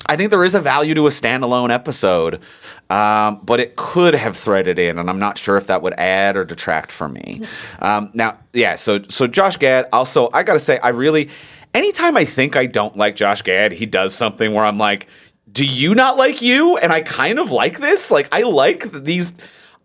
I think there is a value to a standalone episode, but it could have threaded in, and I'm not sure if that would add or detract for me. So Josh Gad. Also, I gotta say, anytime I think I don't like Josh Gad, he does something where I'm like, do you not like you? And I kind of like this. Like, I like these.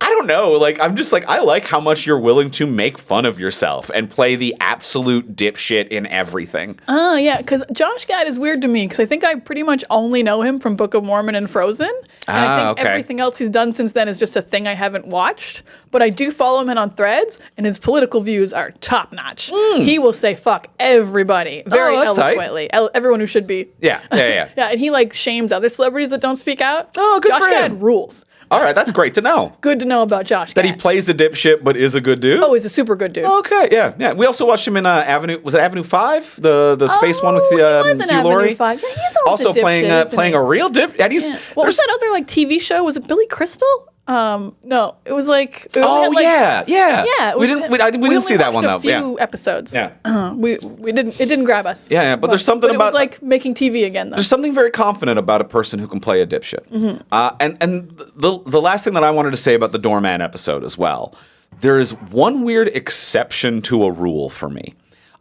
I don't know. Like, I'm just like, I like how much you're willing to make fun of yourself and play the absolute dipshit in everything. Oh, yeah, because Josh Gad is weird to me because I think I pretty much only know him from Book of Mormon and Frozen. And I think everything else he's done since then is just a thing I haven't watched. But I do follow him on Threads, and his political views are top notch. He will say fuck everybody very that's tight. eloquently. Everyone who should be. Yeah. Yeah, and he like shames other celebrities that don't speak out. Oh, good Josh for him. Gad rules. All right, that's great to know. Good to know about Josh That Gad. he plays a dipshit but is a good dude. Oh, he's a super good dude. Okay, yeah. We also watched him in Avenue. Was it Avenue 5? The space one with he was in Hugh Avenue Laurie. 5. Yeah, he's always Also a dipshit, playing isn't playing he? a real dip. And he's Yeah. What was that other like TV show? Was it Billy Crystal? No, it was like. It Oh had, like, yeah. Yeah, it We was- didn't. We didn't only see that one though. watched a few episodes. Yeah. We didn't. It didn't grab us. Yeah, but there's something it about- was like making TV again though. There's something very confident about a person who can play a dipshit. And the last thing that I wanted to say about the Doorman episode as well, there is one weird exception to a rule for me.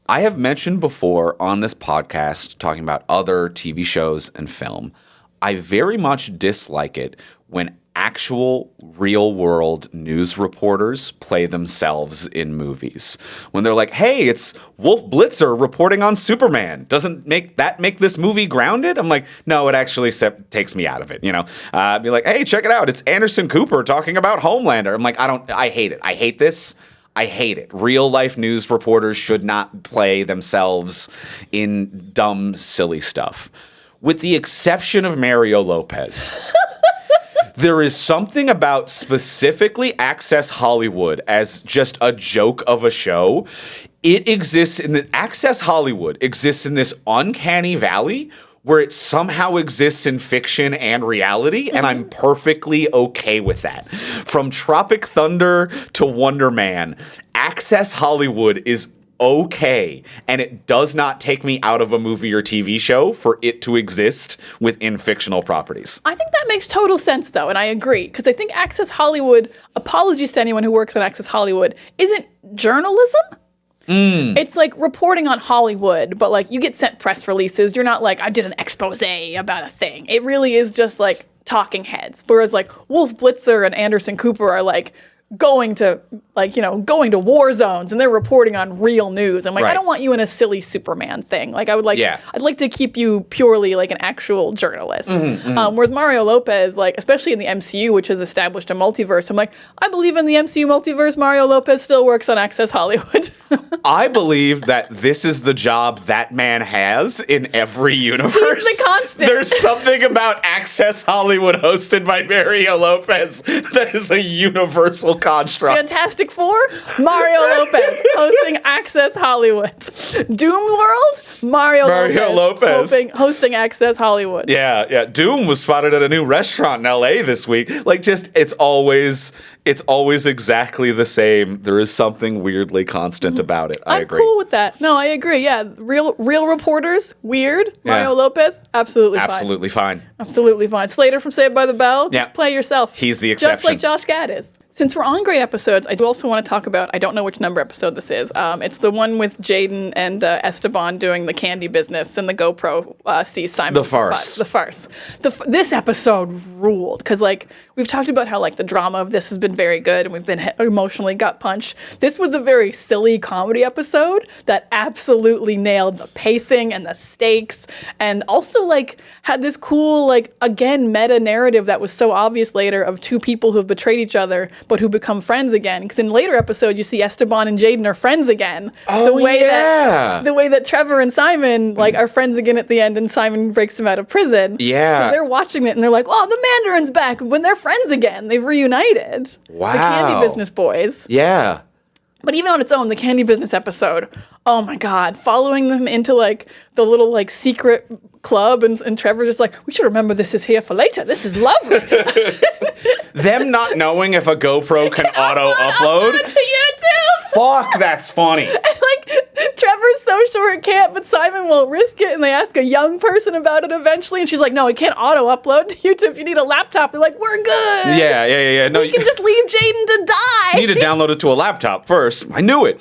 I have mentioned before on this podcast, talking about other TV shows and film, I very much dislike it when actual real world news reporters play themselves in movies. When they're like, hey, it's Wolf Blitzer reporting on Superman. Doesn't make this movie grounded? I'm like, no, it actually takes me out of it, you know? Be like, hey, check it out. It's Anderson Cooper talking about Homelander. I'm like, I hate it. I hate this. I hate it. Real life news reporters should not play themselves in dumb, silly stuff. With the exception of Mario Lopez. There is something about specifically Access Hollywood as just a joke of a show. It exists in the Access Hollywood exists in this uncanny valley where it somehow exists in fiction and reality, and I'm perfectly okay with that. From Tropic Thunder to Wonder Man, Access Hollywood is okay, and it does not take me out of a movie or TV show for it to exist within fictional properties. I think that makes total sense, though, and I agree, because I think Access Hollywood, apologies to anyone who works on Access Hollywood, isn't journalism. It's like reporting on Hollywood, but like you get sent press releases. You're not like, I did an expose about a thing. It really is just like talking heads. Whereas like Wolf Blitzer and Anderson Cooper are like going to war zones, and they're reporting on real news. I'm like, I Right. don't want you in a silly Superman thing. Like I'd like to keep you purely like an actual journalist. Whereas Mario Lopez, like especially in the MCU, which has established a multiverse, I'm like, I believe in the MCU multiverse. Mario Lopez still works on Access Hollywood. I believe that this is the job that man has in every universe. He's the constant. There's something about Access Hollywood hosted by Mario Lopez that is a universal construct. Fantastic Four, Mario Lopez hosting Access Hollywood. Doom World, Mario Lopez. hosting Access Hollywood. Yeah. Doom was spotted at a new restaurant in LA this week. Like, just it's always exactly the same. There is something weirdly constant about it. I I'm agree. cool with that. No, I agree. Yeah, real reporters, weird. Mario Yeah. Lopez, absolutely fine. Absolutely fine. Absolutely fine. Slater from Saved by the Bell, just Yeah. play yourself. He's the Just exception. like Josh Gad is. Since we're on great episodes, I do also want to talk about, I don't know which number episode this is. It's the one with Jaden and Esteban doing the candy business, and the GoPro sees Simon. The farce. The farce. This episode ruled, because like we've talked about how like the drama of this has been very good, and we've been emotionally gut punched. This was a very silly comedy episode that absolutely nailed the pacing and the stakes, and also like had this cool like again meta narrative that was so obvious later of two people who have betrayed each other but who become friends again. Because in later episodes you see Esteban and Jaden are friends again. Oh, the way yeah. the way that Trevor and Simon like are friends again at the end, and Simon breaks him out of prison. Yeah. 'Cause they're watching it and they're like, "Oh, the Mandarin's back!" When they're friends again, they've reunited. Wow. The Candy Business Boys. Yeah. But even on its own, the Candy Business episode, oh my God, following them into like the little like secret club, and Trevor's just like, we should remember this is here for later. This is lovely. Them not knowing if a GoPro can auto Upload upload. to YouTube. Fuck, that's funny. And like Trevor's so sure it can't, but Simon won't risk it, and they ask a young person about it eventually, and she's like, no, it can't auto upload to YouTube. You need a laptop. They're like, we're good. Yeah. No, We can just leave Jaden to die. need to download it to a laptop first. I knew it.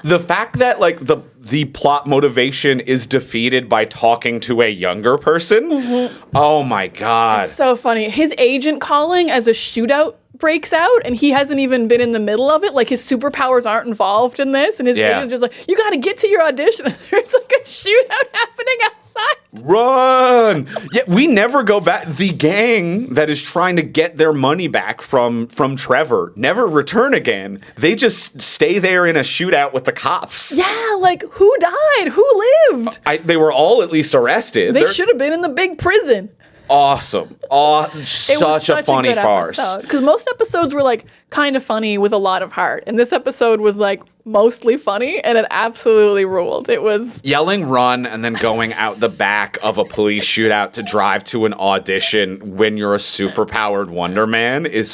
The fact that like the plot motivation is defeated by talking to a younger person. Oh my God. So funny. His agent calling as a shootout breaks out, and he hasn't even been in the middle of it. Like his superpowers aren't involved in this, and his Yeah. agent's just like, you got to get to your audition. And there's like a shootout happening outside. Run! Yeah, we never go back. The gang that is trying to get their money back from Trevor never return again. They just stay there in a shootout with the cops. Yeah, like who died? Who lived? They were all at least arrested. They They're should have been in the big prison. awesome. Such a funny farce. Because most episodes were like kind of funny with a lot of heart, and this episode was like mostly funny, and it absolutely ruled. It was Yelling run and then going out the back of a police shootout to drive to an audition when you're a superpowered Wonder Man is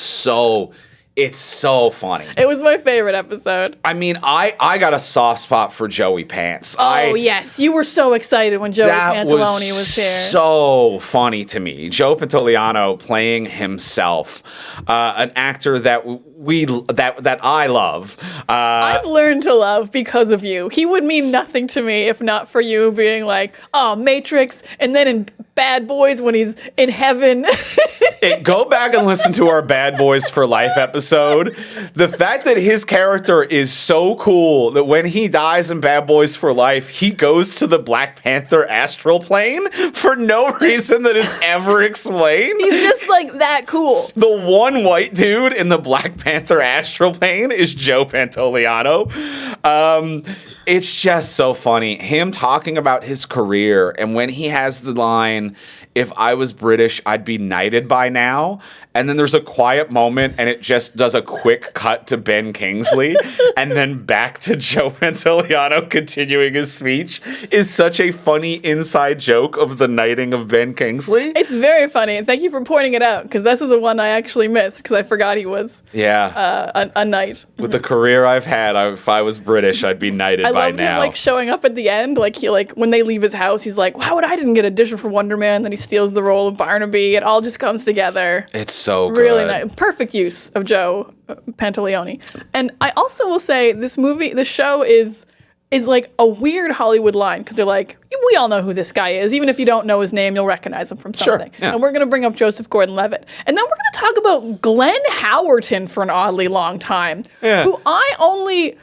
it's so funny. It was my favorite episode. I mean, I got a soft spot for Joey Pants. Oh, yes. You were so excited when Joey Pantalone was here. So funny to me. Joe Pantoliano playing himself, an actor that that I love. I've learned to love because of you. He would mean nothing to me if not for you being like, oh, Matrix, and then in Bad Boys when he's in heaven. Go back and listen to our Bad Boys for Life episode. The fact that his character is so cool that when he dies in Bad Boys for Life, he goes to the Black Panther astral plane for no reason that is ever explained. He's just like that cool. The one white dude in the Black Panther Panther Astral Plane is Joe Pantoliano. It's just so funny. Him talking about his career, and when he has the line, "If I was British, I'd be knighted by now." And then there's a quiet moment, and it just does a quick cut to Ben Kingsley, and then back to Joe Pantoliano continuing his speech, is such a funny inside joke of the knighting of Ben Kingsley. It's very funny. And thank you for pointing it out, because this is the one I actually missed, because I forgot he was a knight. With the career I've had, if I was British, I'd be knighted I by loved now. him like showing up at the end, like he when they leave his house, he's like, "Wow, I didn't get audition for Wonder Man." Then he steals the role of Barnaby. It all just comes together. It's so good. Really nice, perfect use of Joe Pantoliano. And I also will say this show is like a weird Hollywood line, because they're like, we all know who this guy is. Even if you don't know his name, you'll recognize him from something. Yeah. And we're going to bring up Joseph Gordon-Levitt. And then we're going to talk about Glenn Howerton for an oddly long time, who I only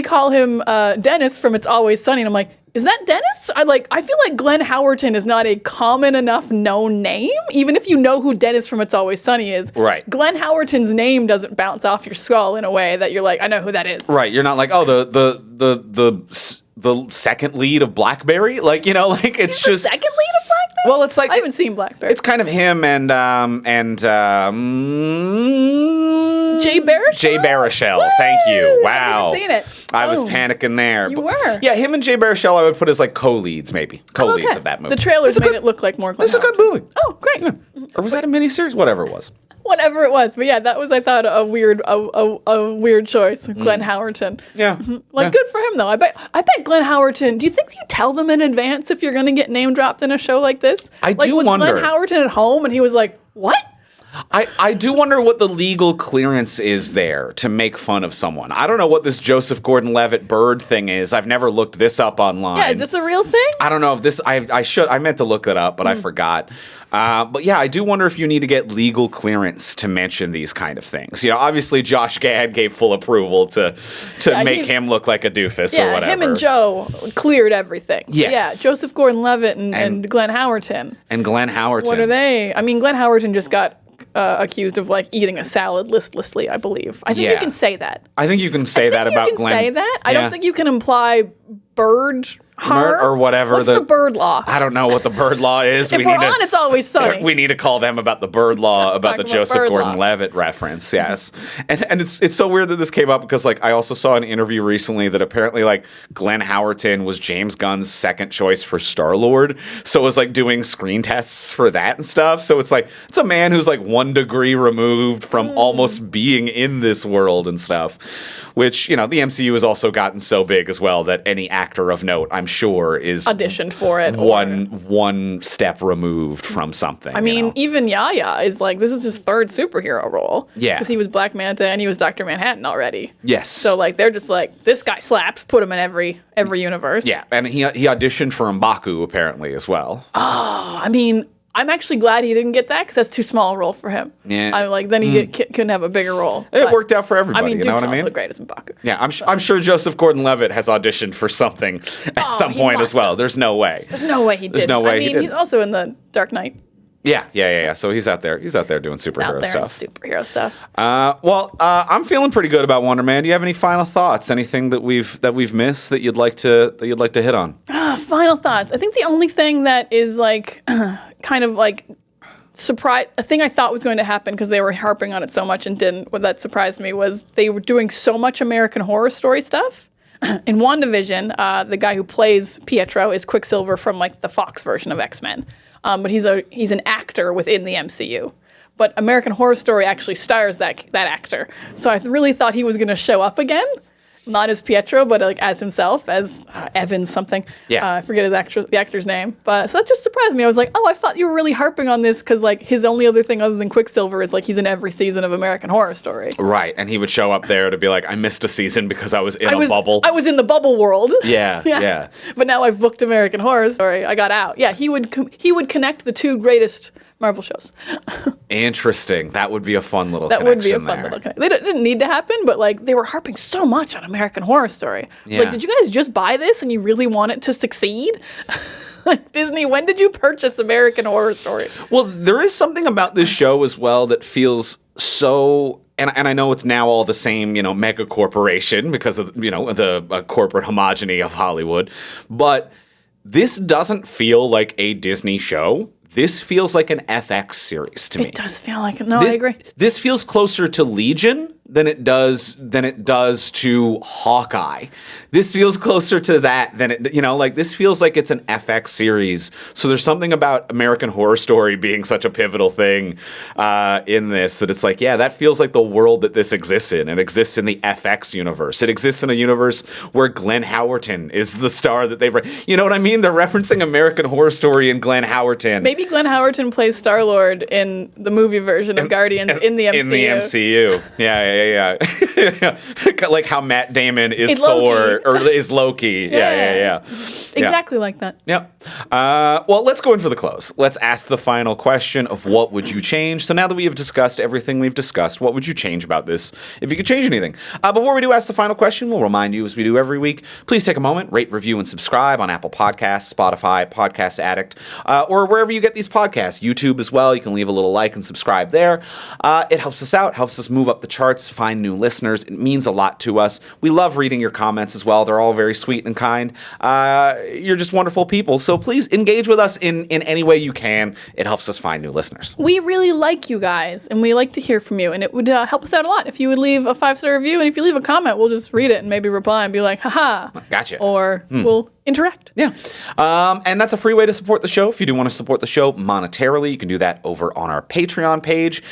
call him Dennis from It's Always Sunny. And I'm like, is that Dennis? I feel like Glenn Howerton is not a common enough known name, even if you know who Dennis from It's Always Sunny is. Right. Glenn Howerton's name doesn't bounce off your skull in a way that you're like, I know who that is. Right. You're not like, oh, the second lead of Blackberry? Like, you know, like it's The just second lead of Blackberry? Well, it's like I haven't seen Blackberry. It's kind of him and Jay Baruchel? Jay Baruchel. Thank you. Wow. I haven't seen it. I was panicking there. You were. Yeah, him and Jay Baruchel I would put as like co-leads, maybe. Co-leads of that movie. The trailers made it look like more Glenn It's a good Howerton. movie. Oh, great. Yeah. Or was that a miniseries? Whatever it was. Whatever it was. But yeah, that was, I thought, a weird choice. Glenn Howerton. Yeah. Good for him, though. I bet Glenn Howerton, do you think you tell them in advance if you're going to get name dropped in a show like this? I do was wonder. Glenn Howerton at home and he was like, what? I do wonder what the legal clearance is there to make fun of someone. I don't know what this Joseph Gordon-Levitt bird thing is. I've never looked this up online. Yeah, is this a real thing? I don't know if this. I meant to look it up, but I forgot. But yeah, I do wonder if you need to get legal clearance to mention these kind of things. You know, obviously Josh Gad gave full approval to make him look like a doofus or whatever. Him and Joe cleared everything. Yes. Yeah, Joseph Gordon-Levitt and Glenn Howerton. And Glenn Howerton. What are they? I mean, Glenn Howerton just got accused of like eating a salad listlessly, I believe. I think you can say that. I think you can say that about Glenn. You can say that. I don't think you can imply bird harm or whatever. What's the bird law? I don't know what the bird law is. If we're on It's Always Sunny. We need to call them about the bird law, about the Joseph bird law. Gordon-Levitt reference. Yes, and it's so weird that this came up because like I also saw an interview recently that apparently like Glenn Howerton was James Gunn's second choice for Star-Lord, so it was like doing screen tests for that and stuff. So it's like it's a man who's like 1 degree removed from almost being in this world and stuff. Which, you know, the MCU has also gotten so big as well that any actor of note, I'm sure, is auditioned for it. One step removed from something. I mean, even Yahya is like, this is his third superhero role. Yeah. Because he was Black Manta and he was Dr. Manhattan already. Yes. So like, they're just like, this guy slaps, put him in every universe. Yeah, and he auditioned for M'Baku apparently as well. I mean, I'm actually glad he didn't get that because that's too small a role for him. Yeah. I'm like, then he couldn't have a bigger role. It worked out for everybody. I mean, you know Duke's what I mean? also great as M'Baku. Yeah, I'm sure Joseph Gordon-Levitt has auditioned for something at some he point must as well. have. There's no way. There's no way he did. There's no way he didn't. He's also in the Dark Knight. Yeah. So he's out there. He's out there doing superhero Out there stuff. in superhero stuff. I'm feeling pretty good about Wonder Man. Do you have any final thoughts? Anything that we've missed that you'd like to hit on? Final thoughts. I think the only thing that is like kind of like a thing I thought was going to happen because they were harping on it so much and didn't. What that surprised me was they were doing so much American Horror Story stuff. In WandaVision, the guy who plays Pietro is Quicksilver from like the Fox version of X-Men. But he's an actor within the MCU. But American Horror Story actually stars that actor. So I really thought he was going to show up again. Not as Pietro, but like as himself, as Evans something. Yeah. I forget the actor's name. But so that just surprised me. I was like, oh, I thought you were really harping on this because like his only other thing other than Quicksilver is like he's in every season of American Horror Story. Right, and he would show up there to be like, I missed a season because I was in a bubble. I was in the bubble world. Yeah. But now I've booked American Horror Story. I got out. Yeah, he would connect the two greatest Marvel shows. Interesting. That would be a fun little That would be a fun there. little connection. They didn't need to happen, but like they were harping so much on American Horror Story. It's like, did you guys just buy this and you really want it to succeed? Like Disney, when did you purchase American Horror Story? Well, there is something about this show as well that feels so and I know it's now all the same, mega corporation because of, the corporate homogeny of Hollywood, but this doesn't feel like a Disney show. This feels like an FX series to me. It does feel like it. No, I agree. This feels closer to Legion than it does to Hawkeye. This feels closer to that than it, this feels like it's an FX series. So there's something about American Horror Story being such a pivotal thing in this that it's like, yeah, that feels like the world that this exists in. It exists in the FX universe. It exists in a universe where Glenn Howerton is the star that they've, you know what I mean? They're referencing American Horror Story and Glenn Howerton. Maybe Glenn Howerton plays Star-Lord in the movie version of Guardians in the MCU. In the MCU. Yeah. Like how Matt Damon is Thor Loki. or is Loki. Yeah. Exactly like that. Yep. Well, let's go in for the close. Let's ask the final question of what would you change? So now that we have discussed everything we've discussed, what would you change about this if you could change anything? Before we do ask the final question, we'll remind you, as we do every week, please take a moment, rate, review, and subscribe on Apple Podcasts, Spotify, Podcast Addict, or wherever you get these podcasts. YouTube as well. You can leave a little like and subscribe there. It helps us out, helps us move up the charts, find new listeners. It means a lot to us. We love reading your comments as well. They're all very sweet and kind. You're just wonderful people. So please engage with us in any way you can. It helps us find new listeners. We really like you guys, and we like to hear from you, and it would help us out a lot if you would leave a 5-star review, and if you leave a comment, we'll just read it and maybe reply and be like, haha. Gotcha. Or we'll interact. Yeah. And that's a free way to support the show. If you do want to support the show monetarily, you can do that over on our Patreon page.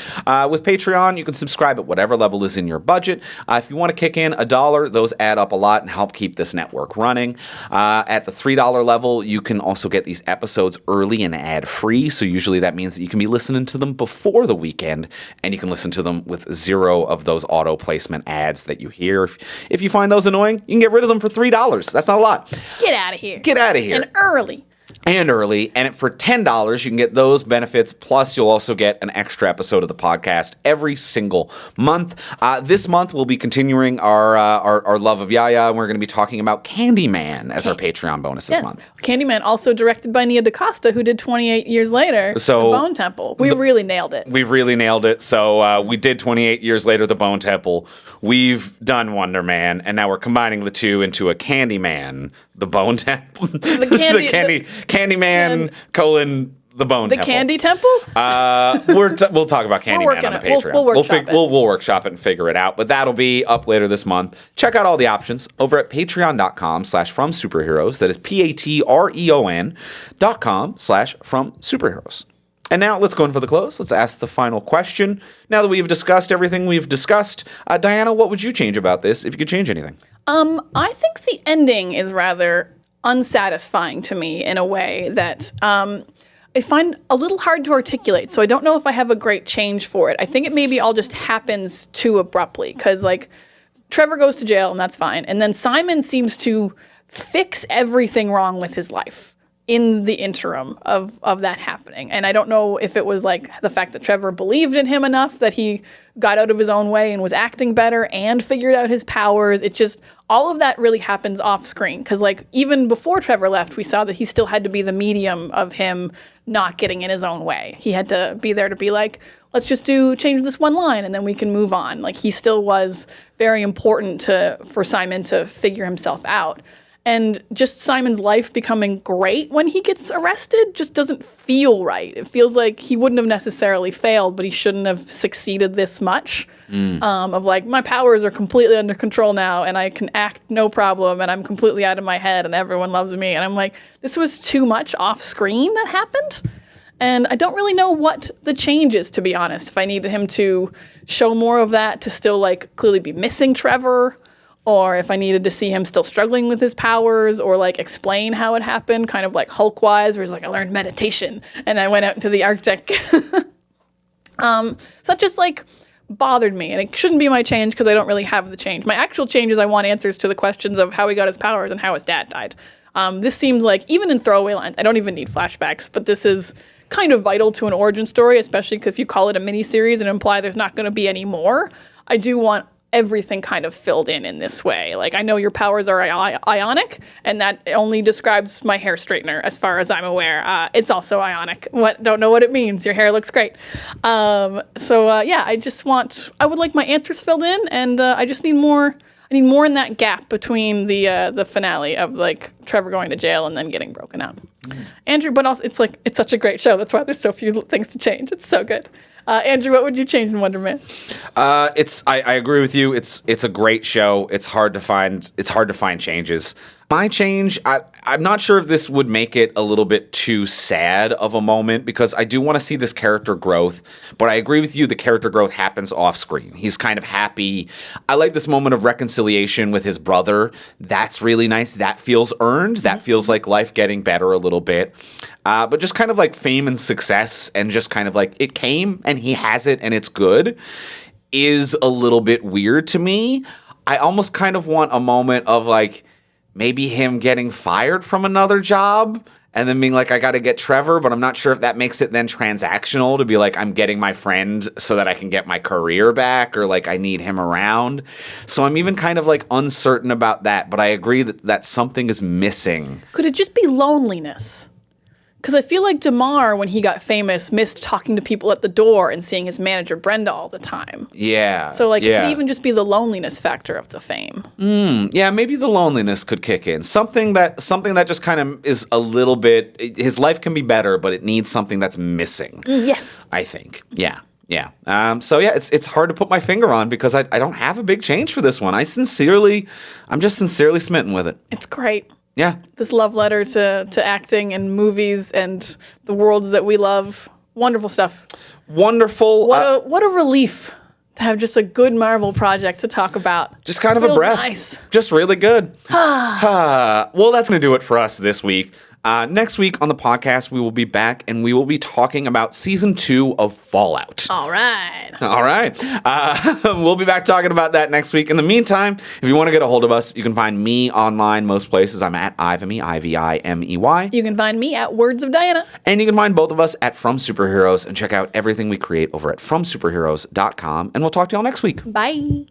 With Patreon, you can subscribe at whatever level is in your budget. If you want to kick in $1, those add up a lot and help keep this network running. At the $3 level, you can also get these episodes early and ad-free. So usually that means that you can be listening to them before the weekend, and you can listen to them with 0 of those auto placement ads that you hear. If you find those annoying, you can get rid of them for $3. That's not a lot. Get out of here. Get out of here. And early. And for $10, you can get those benefits, plus you'll also get an extra episode of the podcast every single month. This month, we'll be continuing our love of Yaya, and we're going to be talking about Candyman as our Patreon bonus this month. Candyman, also directed by Nia DaCosta, who did 28 Years Later, So The Bone Temple. We really nailed it. We really nailed it. So we did 28 Years Later, The Bone Temple. We've done Wonder Man, and now we're combining the two into a Candyman, The Bone Temple. Candyman, The Bone Temple. The Candy Temple? We'll talk about Candyman on the Patreon. We'll workshop it. We'll workshop it and figure it out. But that'll be up later this month. Check out all the options over at patreon.com/fromsuperheroes. That is patreon.com/fromsuperheroes. And now let's go in for the close. Let's ask the final question. Now that we've discussed everything we've discussed, Diana, what would you change about this if you could change anything? I think the ending is rather unsatisfying to me in a way that I find a little hard to articulate. So I don't know if I have a great change for it. I think it maybe all just happens too abruptly because, like, Trevor goes to jail and that's fine. And then Simon seems to fix everything wrong with his life in the interim of that happening. And I don't know if it was like the fact that Trevor believed in him enough that he got out of his own way and was acting better and figured out his powers. It just, all of that really happens off screen. Because like even before Trevor left, we saw that he still had to be the medium of him not getting in his own way. He had to be there to be like, let's just change this one line and then we can move on. Like he still was very important for Simon to figure himself out. And just Simon's life becoming great when he gets arrested just doesn't feel right. It feels like he wouldn't have necessarily failed, but he shouldn't have succeeded this much. Of like, my powers are completely under control now and I can act no problem and I'm completely out of my head and everyone loves me. And I'm like, this was too much off screen that happened. And I don't really know what the change is, to be honest. If I needed him to show more of that, to still like clearly be missing Trevor, or if I needed to see him still struggling with his powers, or like explain how it happened, kind of like Hulk-wise, where he's like, I learned meditation and I went out into the Arctic. So that just like bothered me, and it shouldn't be my change because I don't really have the change. My actual change is I want answers to the questions of how he got his powers and how his dad died. This seems like, even in throwaway lines, I don't even need flashbacks, but this is kind of vital to an origin story, especially if you call it a miniseries and imply there's not going to be any more. I do want everything kind of filled in this way. Like, I know your powers are ionic, and that only describes my hair straightener, as far as I'm aware. It's also ionic. Don't know what it means. Your hair looks great. Yeah, I would like my answers filled in, and I just need more. I need more in that gap between the finale of like Trevor going to jail and then getting broken up. Andrew, but also it's such a great show. That's why there's so few things to change. It's so good. Andrew, what would you change in Wonder Man? I agree with you. It's a great show. It's hard to find changes. My change, I'm not sure if this would make it a little bit too sad of a moment, because I do want to see this character growth, but I agree with you, the character growth happens off screen. He's kind of happy. I like this moment of reconciliation with his brother. That's really nice. That feels earned. That feels like life getting better a little bit. But just kind of like fame and success, and just kind of like it came and he has it and it's good, is a little bit weird to me. I almost kind of want a moment of like, maybe him getting fired from another job and then being like, I got to get Trevor, but I'm not sure if that makes it then transactional to be like, I'm getting my friend so that I can get my career back, or like I need him around. So I'm even kind of like uncertain about that, but I agree that something is missing. Could it just be loneliness? Because I feel like DeMar, when he got famous, missed talking to people at the door and seeing his manager Brenda all the time. Yeah. So it could even just be the loneliness factor of the fame. Yeah, maybe the loneliness could kick in. Something that just kind of is a little bit. His life can be better, but it needs something that's missing. Yes. I think. Yeah. Yeah. It's hard to put my finger on, because I don't have a big change for this one. I'm just sincerely smitten with it. It's great. Yeah. This love letter to acting and movies and the worlds that we love. Wonderful stuff. Wonderful. What a relief to have just a good Marvel project to talk about. Just kind of a breath. Nice. Just really good. Well, that's going to do it for us this week. Next week on the podcast, we will be back and we will be talking about season 2 of Fallout. All right. We'll be back talking about that next week. In the meantime, if you want to get a hold of us, you can find me online most places. I'm at Ivimey, Ivimey. You can find me at Words of Diana. And you can find both of us at From Superheroes, and check out everything we create over at FromSuperheroes.com. And we'll talk to y'all next week. Bye.